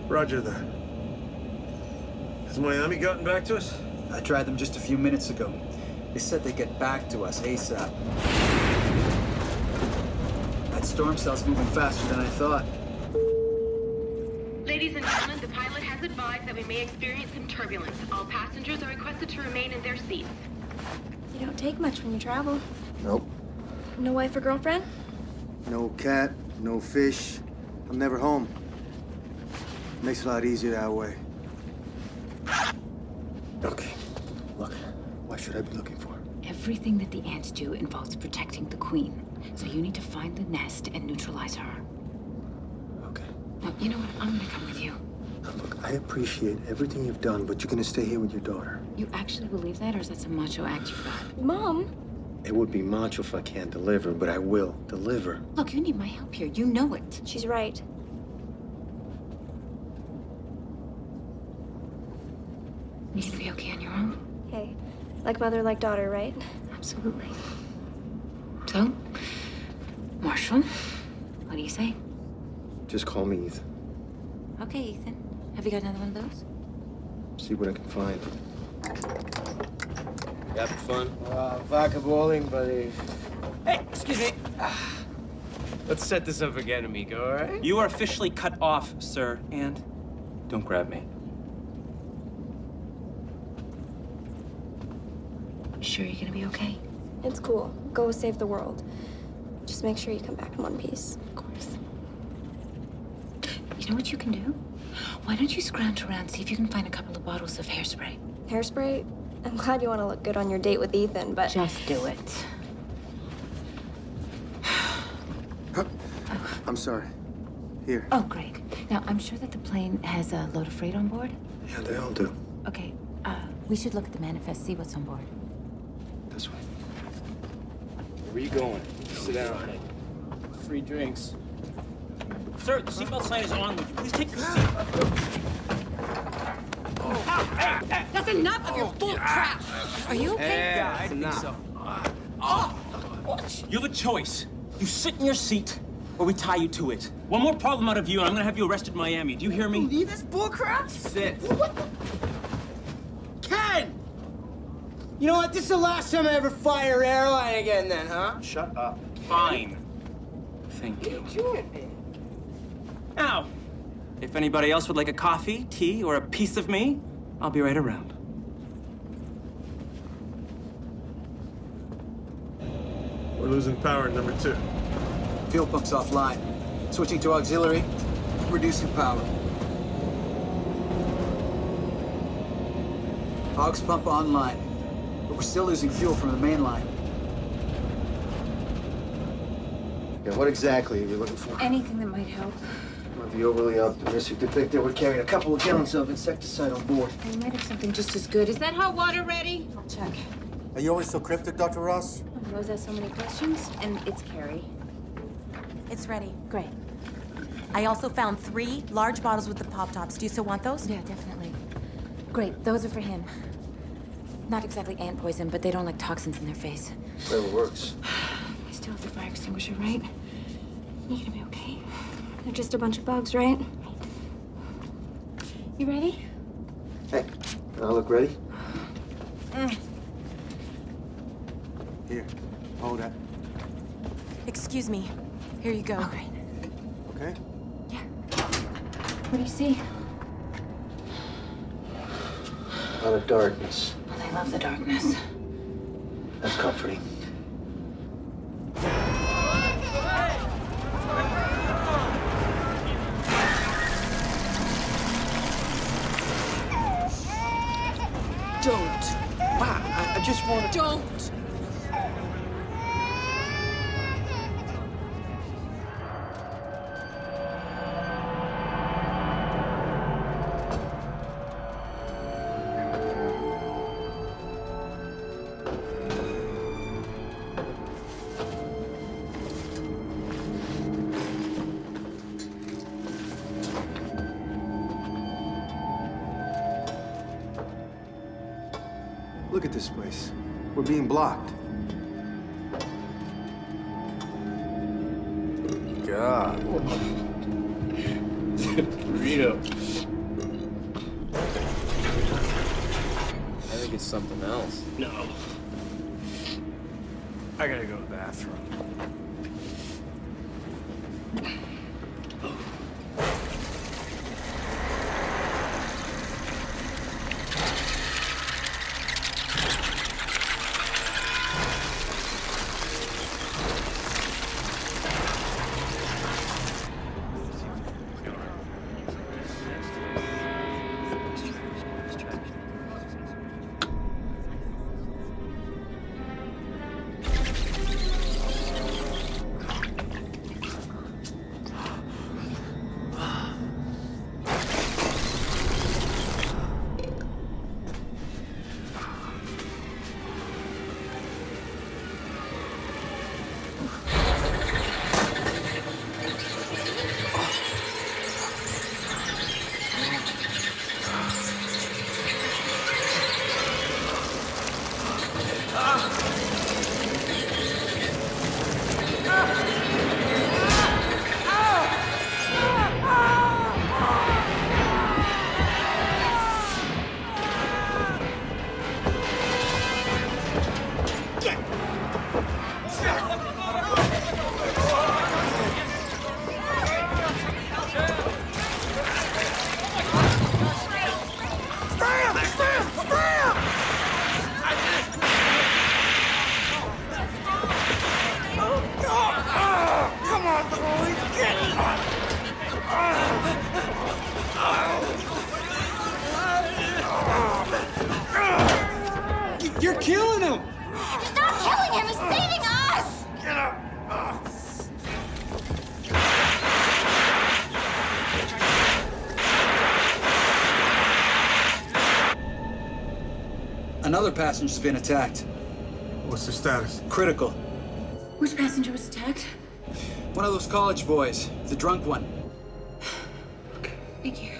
Roger that. Has Miami gotten back to us? I tried them just a few minutes ago. They said they'd get back to us ASAP. That storm cell's moving faster than I thought. Ladies and gentlemen, the pilot has advised that we may experience some turbulence. All passengers are requested to remain in their seats. You don't take much when you travel. Nope. No wife or girlfriend? No cat, no fish. I'm never home. Makes it a lot easier that way. Okay. Look, what should I be looking for? Everything that the ants do involves protecting the queen. So you need to find the nest and neutralize her. Okay. No, you know what? I'm gonna come with you. Now, look, I appreciate everything you've done, but you're gonna stay here with your daughter. You actually believe that, or is that some macho act you've got? Mom! It would be macho if I can't deliver, but I will deliver. Look, you need my help here. You know it. She's right. You gonna be okay on your own? Hey, like mother, like daughter, right? Absolutely. So, Marshall, what do you say? Just call me Ethan. Okay, Ethan. Have you got another one of those? See what I can find. You having fun? Vodka bowling, buddy. Hey, excuse me. Let's set this up again, amigo, all right? You are officially cut off, sir, and don't grab me. You sure you're gonna be okay? It's cool. Go save the world. Just make sure you come back in one piece. Of course. You know what you can do? Why don't you scrounge around, see if you can find a couple of bottles of hairspray? Hairspray? I'm glad you want to look good on your date with Ethan, but... Just do it. I'm sorry. Here. Oh, great. Now, I'm sure that the plane has a load of freight on board. Yeah, they all do. Okay, we should look at the manifest, see what's on board. This way. Where are you going? Sit down. Free drinks. Sir, the seatbelt sign is on. Would you please take your seat? That's enough of your bull crap! Are you okay? Yeah, I think so. You have a choice. You sit in your seat, or we tie you to it. One more problem out of you, and I'm gonna have you arrested in Miami. Do you hear me? Believe this bull crap? Sit. Ken! You know what? This is the last time I ever fly your airline again, then, huh? Shut up. Fine. Thank you. Now, if anybody else would like a coffee, tea, or a piece of me, I'll be right around. We're losing power in number 2. Fuel pump's offline. Switching to auxiliary, reducing power. Aux pump online, but we're still losing fuel from the main line. Yeah, what exactly are you looking for? Anything that might help. Might be overly optimistic to think that we're carrying a couple of gallons of insecticide on board. We might have something just as good. Is that hot water ready? I'll check. Are you always so cryptic, Dr. Ross? Rose has so many questions, and it's Carrie. It's ready. Great. I also found 3 large bottles with the pop tops. Do you still want those? Yeah, definitely. Great, those are for him. Not exactly ant poison, but they don't like toxins in their face. Whatever works. I still have the fire extinguisher, right? You're gonna be okay. They're just a bunch of bugs, right? You ready? Hey, I look ready? Here, hold that. Excuse me. Here you go. Okay. Okay? What do you see? A lot of darkness. Well, I love the darkness. That's comforting. Don't. Wow, I just want to... Don't! Look at this place. We're being blocked. God. Burrito. I think it's something else. No. I gotta go to the bathroom. Another passenger's been attacked. What's the status? Critical. Which passenger was attacked? One of those college boys, the drunk one. Thank you.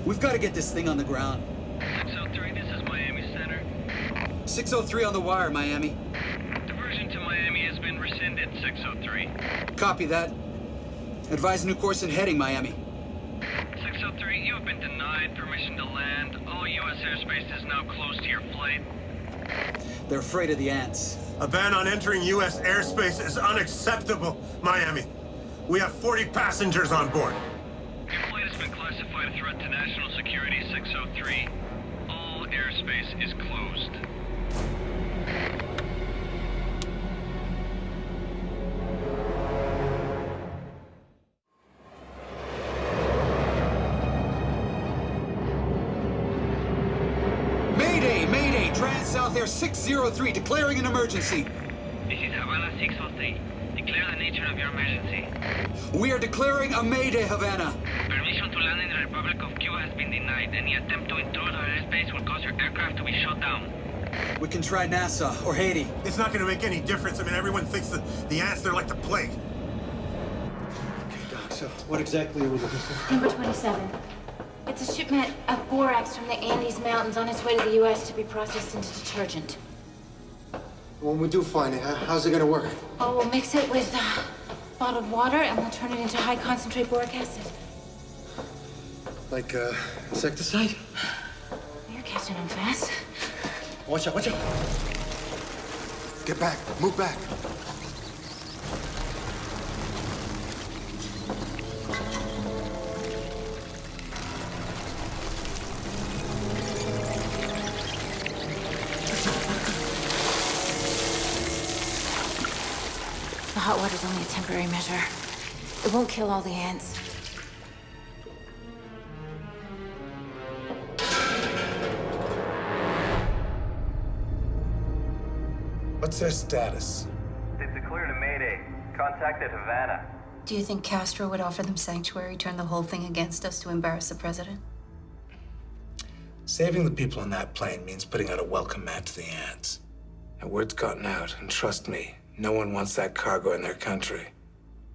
We've got to get this thing on the ground. 603, this is Miami Center. 603 on the wire, Miami. Diversion to Miami has been rescinded, 603. Copy that. Advise new course and heading, Miami. 603, you have been denied permission to land. All U.S. airspace is now closed to your flight. They're afraid of the ants. A ban on entering U.S. airspace is unacceptable, Miami. We have 40 passengers on board. Your flight has been classified a threat to national security, 603. All airspace is closed. Mayday! Mayday! Trans-South Air 603, declaring an emergency. This is Havana 603. Declare the nature of your emergency. We are declaring a Mayday, Havana. Permission to land in the Republic of Cuba has been denied. Any attempt to intrude our airspace will cause your aircraft to be shot down. We can try Nassau or Haiti. It's not going to make any difference. I mean, everyone thinks that the ants, they're like the plague. Okay, Doc, so what exactly are we looking for? Number 27. It's a shipment of borax from the Andes Mountains on its way to the U.S. to be processed into detergent. When we do find it, how's it gonna work? Oh, we'll mix it with bottled water and we'll turn it into high concentrate boric acid. Like, insecticide? You're catching on fast. Watch out, watch out. Get back, move back. The hot water's only a temporary measure. It won't kill all the ants. What's their status? They've declared a Mayday. Contacted Havana. Do you think Castro would offer them sanctuary, turn the whole thing against us to embarrass the president? Saving the people on that plane means putting out a welcome mat to the ants. And word's gotten out, and trust me, no one wants that cargo in their country.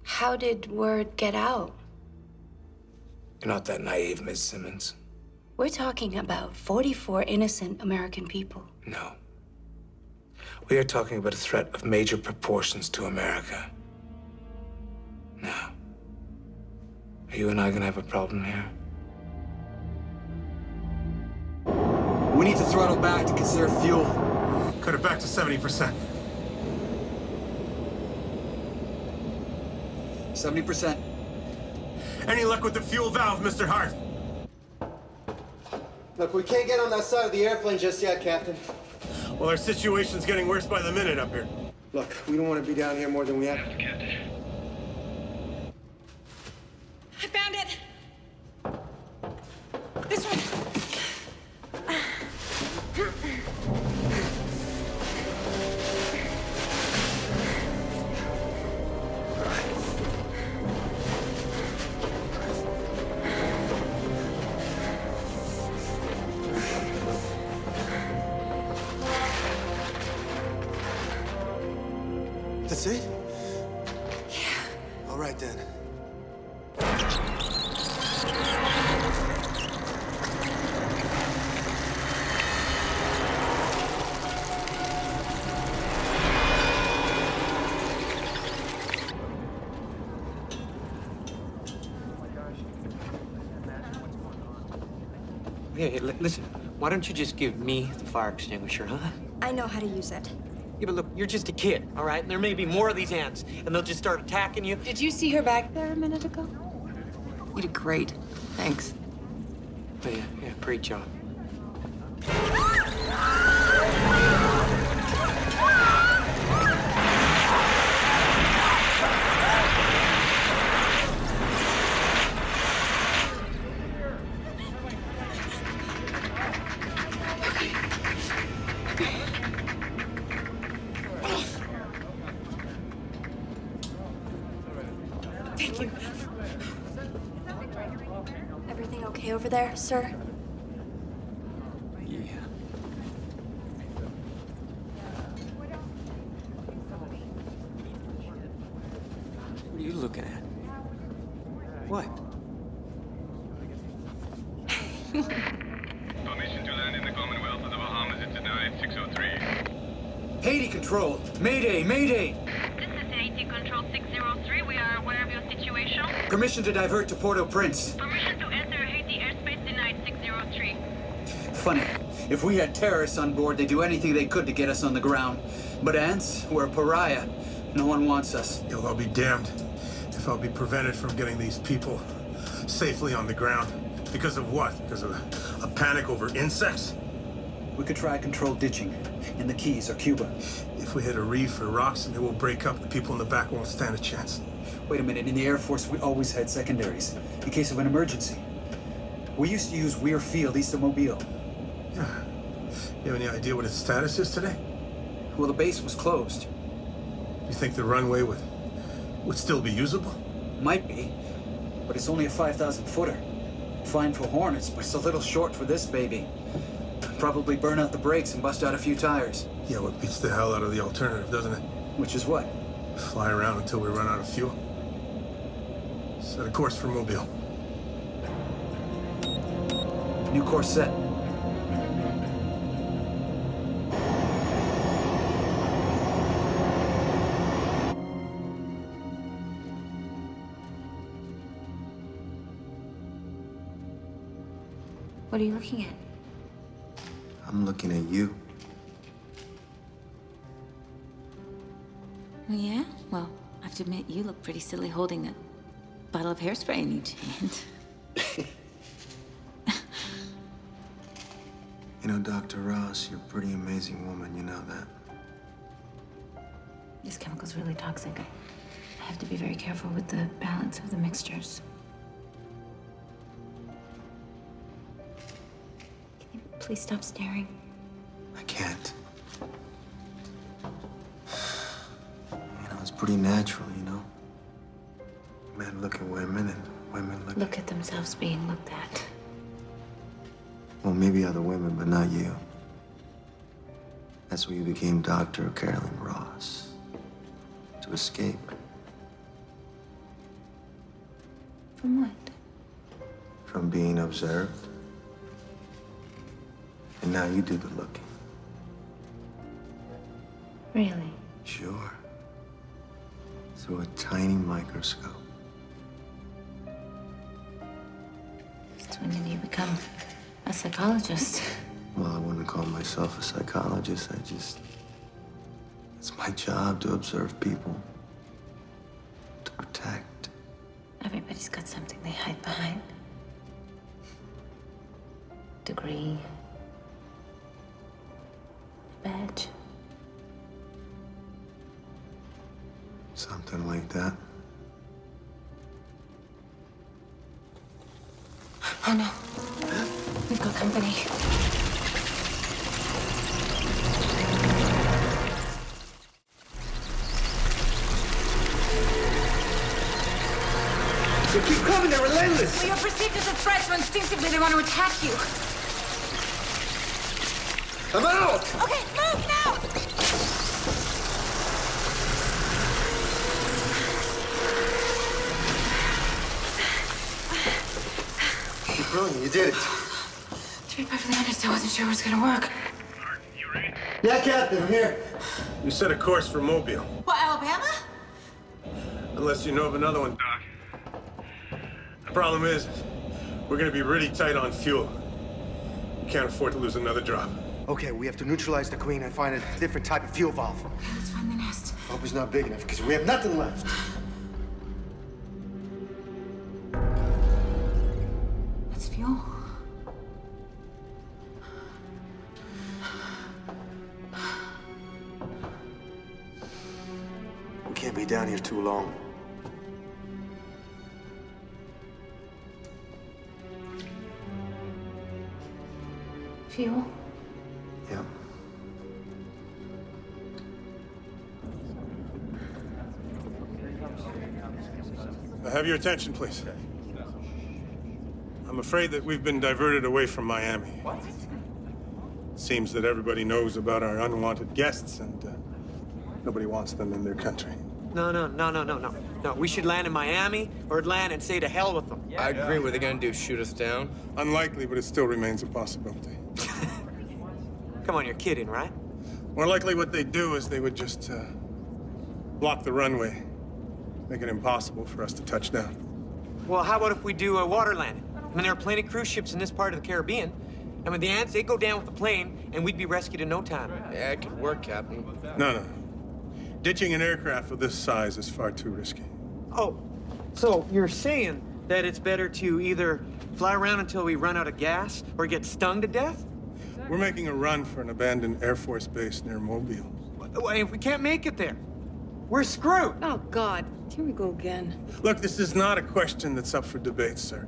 How did word get out? You're not that naive, Miss Simmons. We're talking about 44 innocent American people. No. We are talking about a threat of major proportions to America. Now, are you and I gonna have a problem here? We need to throttle back to conserve fuel. Cut it back to 70%. 70%. Any luck with the fuel valve, Mr. Hart? Look, we can't get on that side of the airplane just yet, Captain. Well, our situation's getting worse by the minute up here. Look, we don't want to be down here more than we have. I found it. This one. That's it? Yeah. All right, then. Hey, listen, why don't you just give me the fire extinguisher, huh? I know how to use it. Yeah, but look, you're just a kid, all right? And there may be more of these ants, and they'll just start attacking you. Did you see her back there a minute ago? You did great. Thanks. Oh, yeah, great job. Everything okay over there, sir? Yeah. What are you looking at? What? Permission to land in the Commonwealth of the Bahamas is denied, 603. Haiti Control. Mayday, Mayday. This is Haiti Control 603. We are aware of your situation. Permission to divert to Port-au-Prince. Permission to enter Haiti airspace denied, 603. Funny. If we had terrorists on board, they'd do anything they could to get us on the ground. But ants, we're a pariah. No one wants us. Yo, I'll be damned if I'll be prevented from getting these people safely on the ground. Because of what? Because of a panic over insects? We could try controlled ditching in the Keys or Cuba. If we hit a reef or rocks and they will break up, the people in the back won't stand a chance. Wait a minute, in the Air Force, we always had secondaries in case of an emergency. We used to use Weir Field east of Mobile. Yeah. You have any idea what its status is today? Well, the base was closed. You think the runway would still be usable? Might be, but it's only a 5,000-footer. Fine for Hornets, but it's a little short for this baby. Probably burn out the brakes and bust out a few tires. Yeah, what beats the hell out of the alternative, doesn't it? Which is what? Fly around until we run out of fuel. Set a course for Mobile. New course set. What are you looking at? I'm looking at you. Oh, yeah? Well, I have to admit, you look pretty silly holding that bottle of hairspray in each hand. You know, Dr. Ross, you're a pretty amazing woman, you know that. This chemical's really toxic. I have to be very careful with the balance of the mixtures. Can you please stop staring? I can't. You know, it's pretty natural, you know? Men look at women and women Look at themselves being looked at. Well, maybe other women, but not you. That's why you became Dr. Carolyn Ross. To escape. From what? From being observed. And now you do the looking. Really? Sure. Through a tiny microscope. So when did you become a psychologist? Well, I wouldn't call myself a psychologist. It's my job to observe people. To protect. Everybody's got something they hide behind. Degree. Badge. Something like that. Oh no. We've got company. They keep coming, they're relentless! Well, you're perceived as a threat, so instinctively they want to attack you. I'm out! Okay, move now! You're brilliant, you did it. To be perfectly honest, I wasn't sure it was gonna work. Yeah, Captain, I'm here. You set a course for Mobile. What, Alabama? Unless you know of another one, Doc. The problem is, we're gonna be really tight on fuel. We can't afford to lose another drop. Okay, we have to neutralize the queen and find a different type of fuel valve. Okay, let's find the nest. Hope it's not big enough, because we have nothing left. That's fuel. We can't be down here too long. Fuel? Yeah. Have your attention, please. I'm I'm afraid that we've been diverted away from Miami. What? Seems that everybody knows about our unwanted guests, and nobody wants them in their country. No. We should land in Miami or Atlanta and say to hell with them. I agree. What are they gonna do? Shoot us down? Unlikely, but it still remains a possibility. Come on, you're kidding, right? More likely what they'd do is they would just block the runway, make it impossible for us to touch down. Well, how about if we do a water landing? I mean, there are plenty of cruise ships in this part of the Caribbean. And with the ants, they'd go down with the plane, and we'd be rescued in no time. Yeah, it could work, Captain. No. Ditching an aircraft of this size is far too risky. Oh, so you're saying that it's better to either fly around until we run out of gas or get stung to death? We're making a run for an abandoned Air Force base near Mobile. If we can't make it there, we're screwed. Oh, God. Here we go again. Look, this is not a question that's up for debate, sir.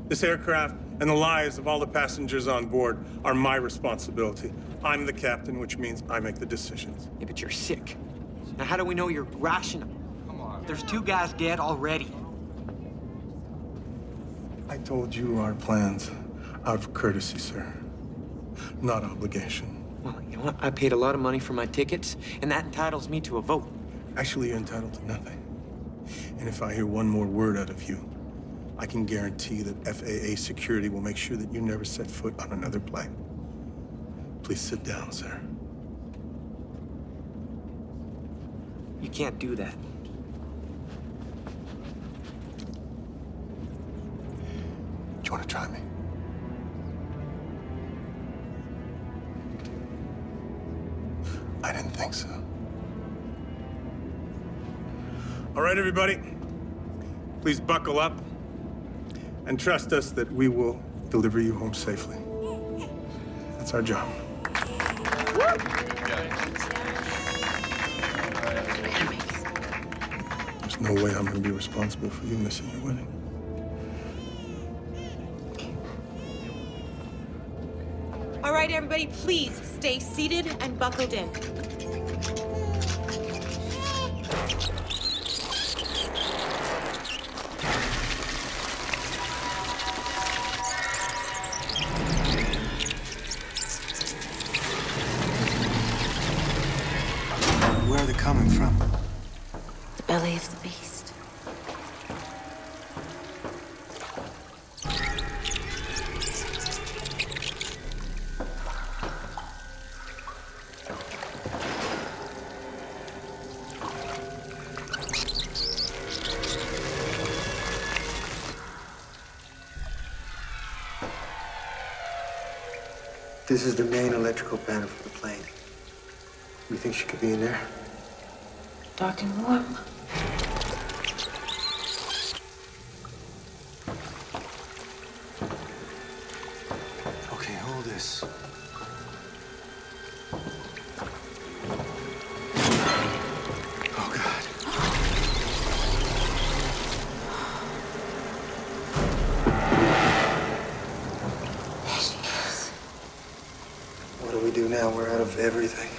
This aircraft and the lives of all the passengers on board are my responsibility. I'm the captain, which means I make the decisions. Yeah, but you're sick. Now, how do we know you're rational? Come on. There's 2 guys dead already. I told you our plans out of courtesy, sir. Not obligation. Well, you know what? I paid a lot of money for my tickets, and that entitles me to a vote. Actually, you're entitled to nothing. And if I hear one more word out of you, I can guarantee that FAA security will make sure that you never set foot on another plane. Please sit down, sir. You can't do that. Do you want to try me? I didn't think so. All right, everybody. Please buckle up and trust us that we will deliver you home safely. That's our job. There's no way I'm going to be responsible for you missing your wedding. All right, everybody, please stay seated and buckled in. Where are they coming from? The belly of the beast. This is the main electrical panel for the plane. You think she could be in there? Dark and warm. Okay, hold this. Oh, God. There she is. What do we do now? We're out of everything.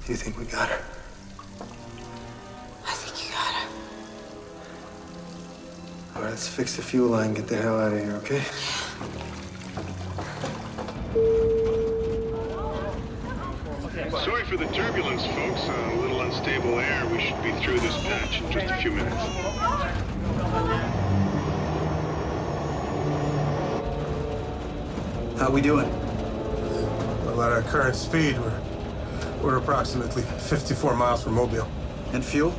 Do you think we got her? I think you got her. All right, let's fix the fuel line and get the hell out of here, okay? Sorry for the turbulence, folks. A little unstable air. We should be through this patch in just a few minutes. How we doing? Well, at our current speed, we're approximately 54 miles from Mobile. And fuel?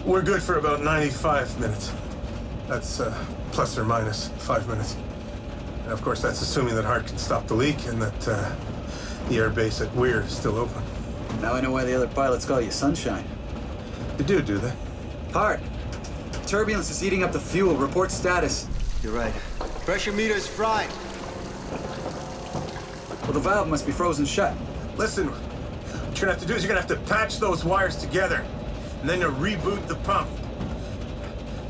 We're good for about 95 minutes. That's plus or minus 5 minutes. And of course, that's assuming that Hart can stop the leak and that The air base at Weir is still open. Now I know why the other pilots call you Sunshine. They do they? Hart, turbulence is eating up the fuel. Report status. You're right. Pressure meter is fried. Well, the valve must be frozen shut. Listen, what you're gonna have to do is you're gonna have to patch those wires together, and then to reboot the pump.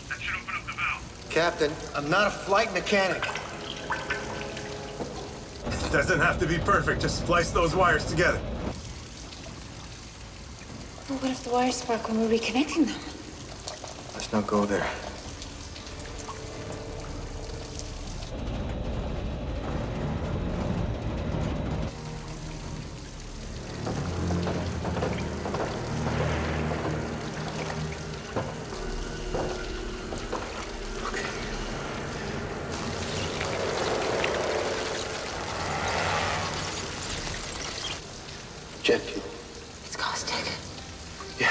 That should open up the valve. Captain, I'm not a flight mechanic. It doesn't have to be perfect. Just splice those wires together. But what if the wires spark when we're reconnecting them? Let's not go there. Jet fuel. It's caustic. Yeah.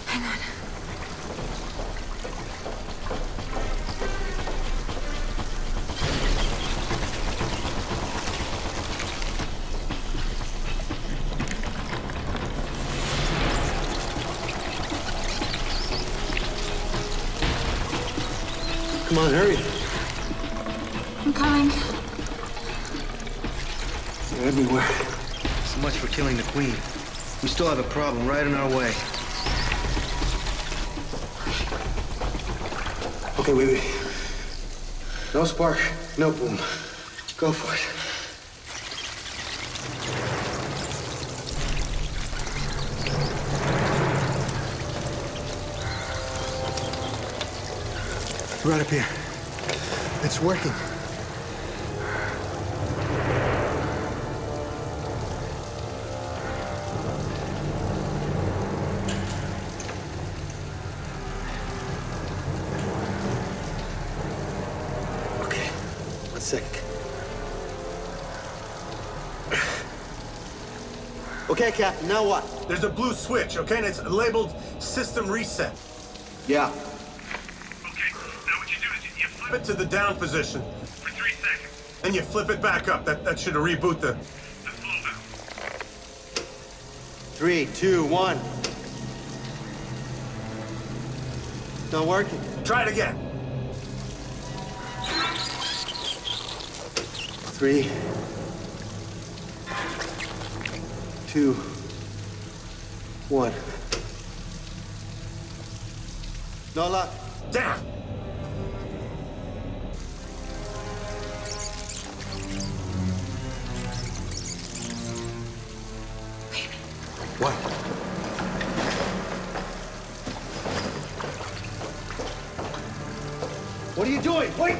Hang on. Come on, hurry. I'm coming. They're everywhere. So much for killing the Queen. We still have a problem right in our way. Okay, wait. No spark, no boom. Go for it. Right up here. It's working. Okay, 1 second. Okay, Captain, now what? There's a blue switch, okay? And it's labeled System Reset. Yeah. Flip it to the down position. For 3 seconds. Then you flip it back up. That should reboot the flow valve. 3, 2, 1. Not working. Try it again. 3, 2, 1. No luck. Down. What? What are you doing? Wait!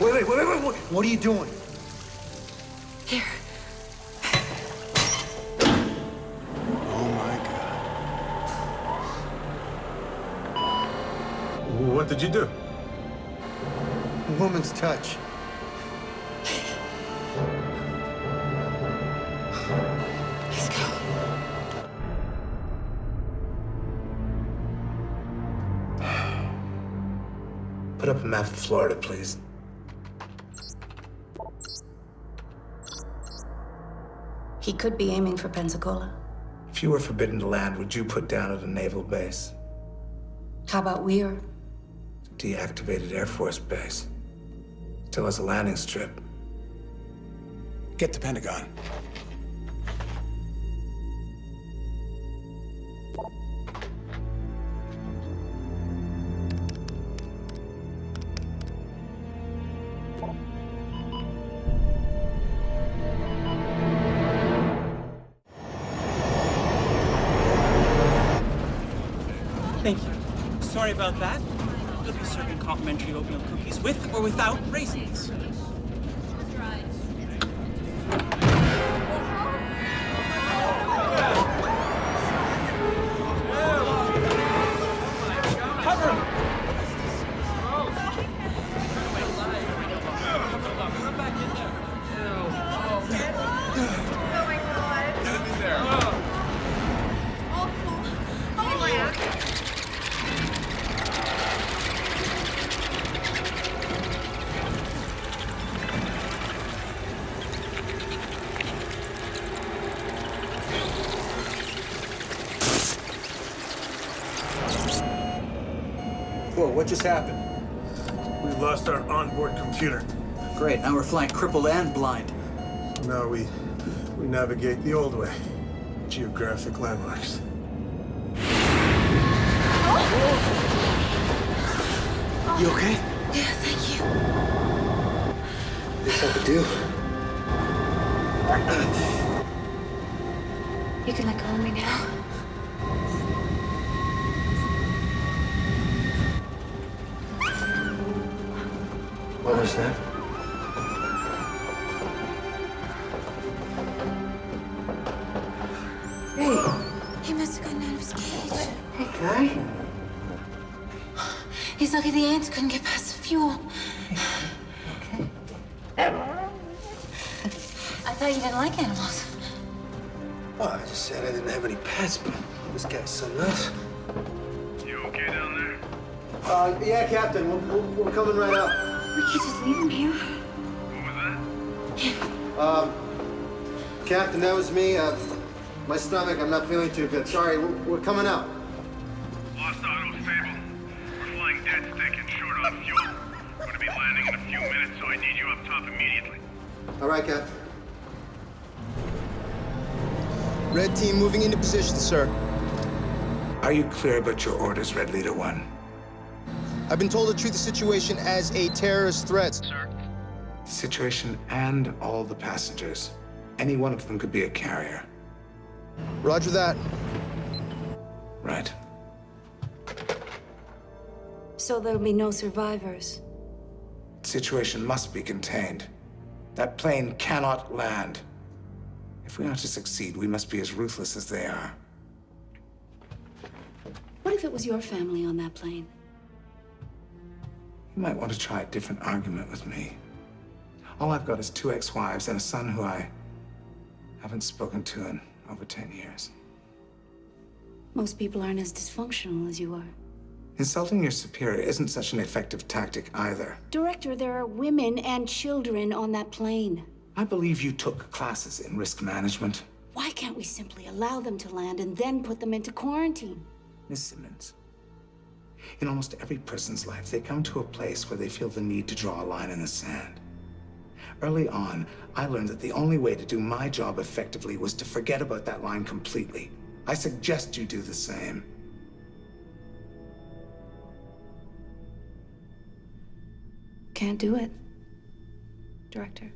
Wait. What are you doing? Here. Oh my God. What did you do? A woman's touch. Let's go. Put up a map of Florida, please. He could be aiming for Pensacola. If you were forbidden to land, would you put down at a naval base? How about Weir? Deactivated Air Force base. Still has a landing strip. Get to Pentagon. Thank you. Sorry about that. We'll be serving complimentary oatmeal cookies with or without raisins. Whoa, what just happened? We lost our onboard computer. Great, now we're flying crippled and blind. Now we navigate the old way. Geographic landmarks. You okay? Yeah, thank you. This I could do. You can let go of me now. What was that? Hey, he must have gotten out of his cage. Hey, guy. He's lucky the ants couldn't get past the fuel. I thought you didn't like animals. Oh, I just said I didn't have any pets, but this guy's so nuts. You okay down there? Yeah, Captain. We're coming right up. We can't just leave him here. What was that? Captain, that was me. My stomach, I'm not feeling too good. Sorry, we're coming up. Lost auto stable. We're flying dead stick and short on fuel. We're gonna be landing in a few minutes, so I need you up top immediately. All right, Captain. Red team moving into position, sir. Are you clear about your orders, Red Leader 1? I've been told to treat the situation as a terrorist threat. Sir? Situation and all the passengers. Any one of them could be a carrier. Roger that. Right. So there'll be no survivors. Situation must be contained. That plane cannot land. If we are to succeed, we must be as ruthless as they are. What if it was your family on that plane? You might want to try a different argument with me. All I've got is 2 ex-wives and a son who I haven't spoken to in over 10 years. Most people aren't as dysfunctional as you are. Insulting your superior isn't such an effective tactic either. Director, there are women and children on that plane. I believe you took classes in risk management. Why can't we simply allow them to land and then put them into quarantine? Miss Simmons, in almost every person's life, they come to a place where they feel the need to draw a line in the sand. Early on, I learned that the only way to do my job effectively was to forget about that line completely. I suggest you do the same. Can't do it, Director.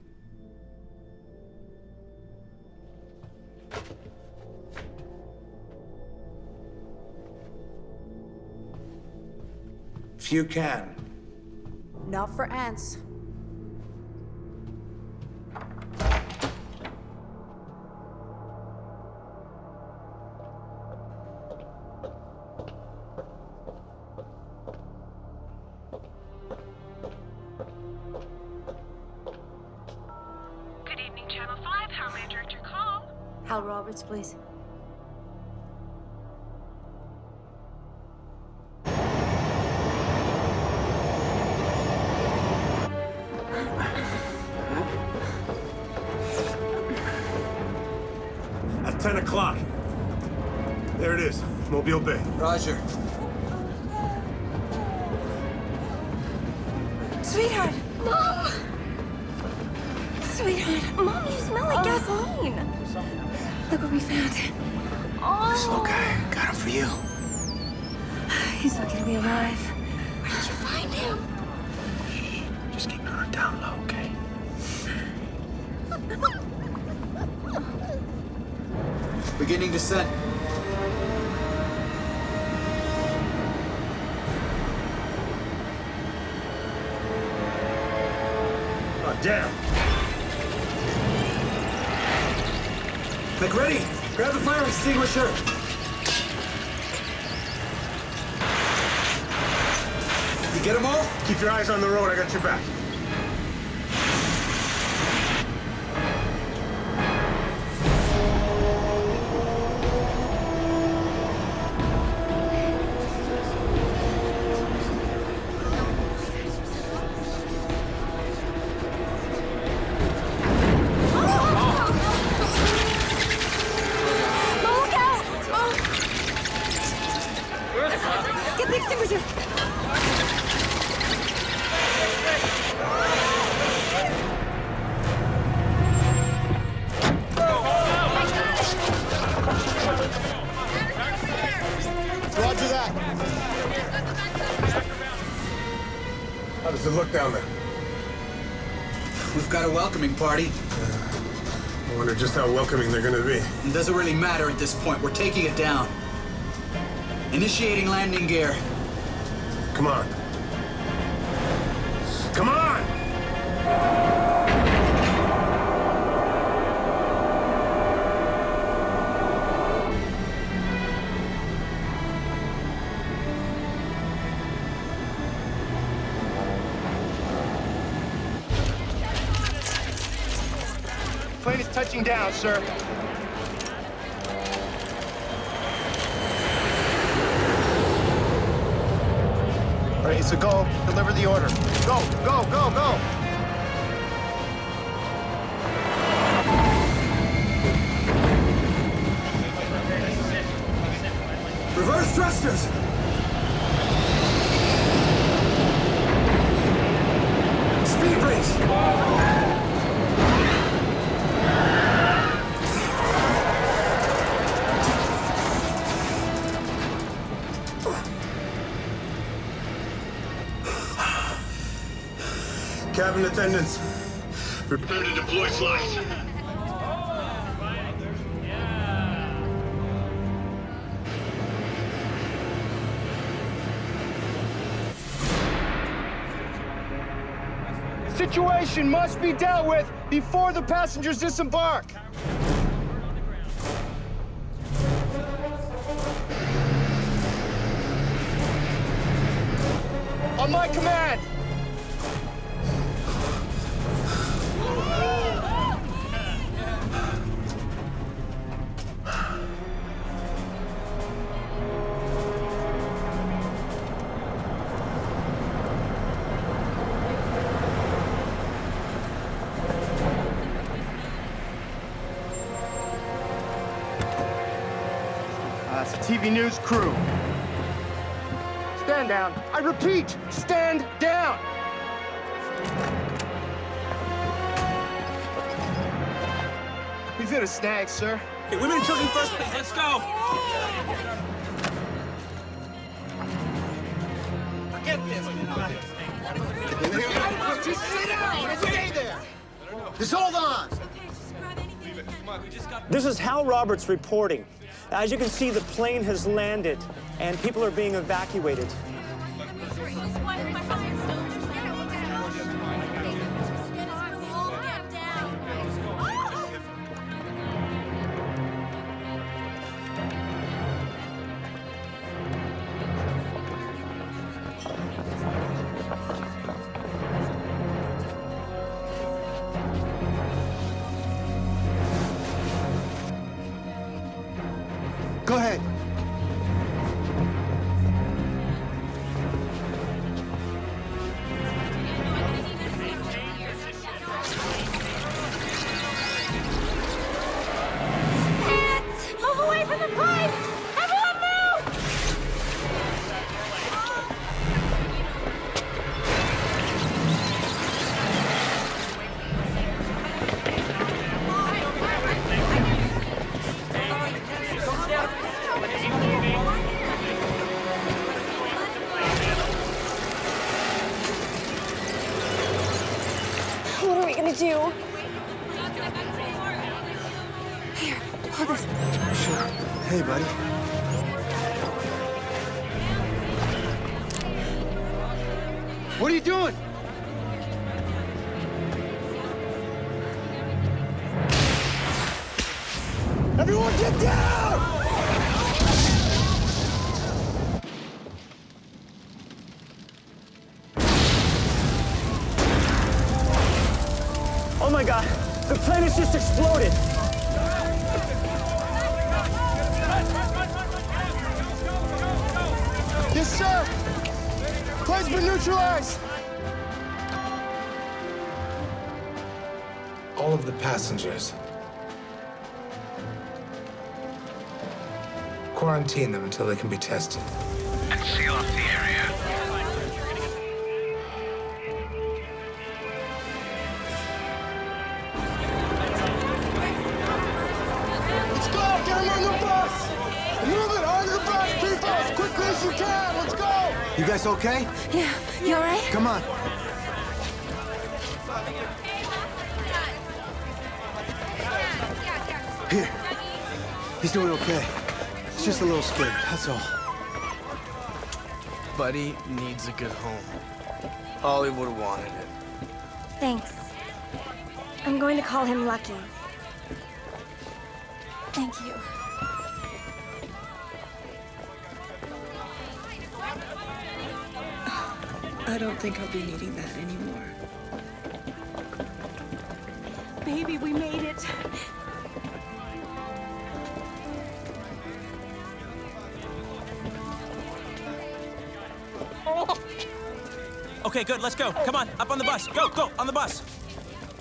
Few can. Not for ants. Good evening, Channel 5. How may I direct your call? Hal Roberts, please. At 10 o'clock. There it is, Mobile Bay. Roger. Sweetheart! Mom! Sweetheart! Mom, you smell like gasoline! Look what we found. This little guy got him for you. He's lucky to be alive. Where did you find him? Just keep it on down low, okay? Beginning descent. Oh, damn. McReady, grab the fire extinguisher. You get them all? Keep your eyes on the road, I got your back. Get the the extinguisher! Roger that. How does it look down there? We've got a welcoming party. I wonder just how welcoming they're gonna be. It doesn't really matter at this point. We're taking it down. Initiating landing gear. Come on. Come on! Plane is touching down, sir. All right, it's a go. Deliver the order. Go, go, go, go. Reverse thrusters! Speed brakes! Cabin attendants, prepare to deploy flight. Situation must be dealt with before the passengers disembark. On my command. It's a TV news crew. Stand down. I repeat, stand down. We've hit a snag, sir. Okay, women and children first, please. Let's go. Forget this. Just sit down and stay there. Just hold on. This is Hal Roberts reporting. As you can see, the plane has landed, and people are being evacuated. Go ahead. Move away from the pipe! Everyone move! What are we gonna do? Here, hold this. Sure. Hey, buddy. What are you doing? Everyone get down! Oh my God, the plane has just exploded. Yes, sir. Plane's been neutralized. All of the passengers. Quarantine them until they can be tested. seal off the area. Let's go! Get him on the bus! Move it! On the bus, people! As quickly as you can! Let's go! You guys okay? Yeah, you all right? Come on. Here. He's doing okay. He's just a little scared, that's all. Buddy needs a good home. Ollie would have wanted it. Thanks. I'm going to call him Lucky. Thank you. I don't think I'll be needing that anymore. Baby, we made it. Okay, good, let's go. Come on, up on the bus. Go, go, on the bus.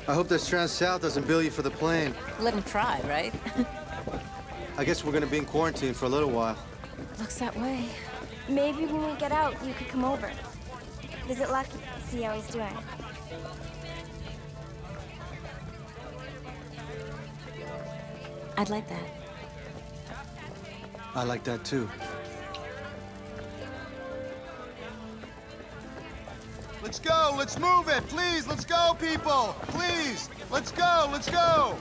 I hope that Strand South doesn't bill you for the plane. Let him try, right? I guess we're gonna be in quarantine for a little while. Looks that way. Maybe when we get out, you could come over. Visit Lucky, see how he's doing. I'd like that. I like that too. Let's go! Let's move it! Please, let's go, people! Please! Let's go! Let's go!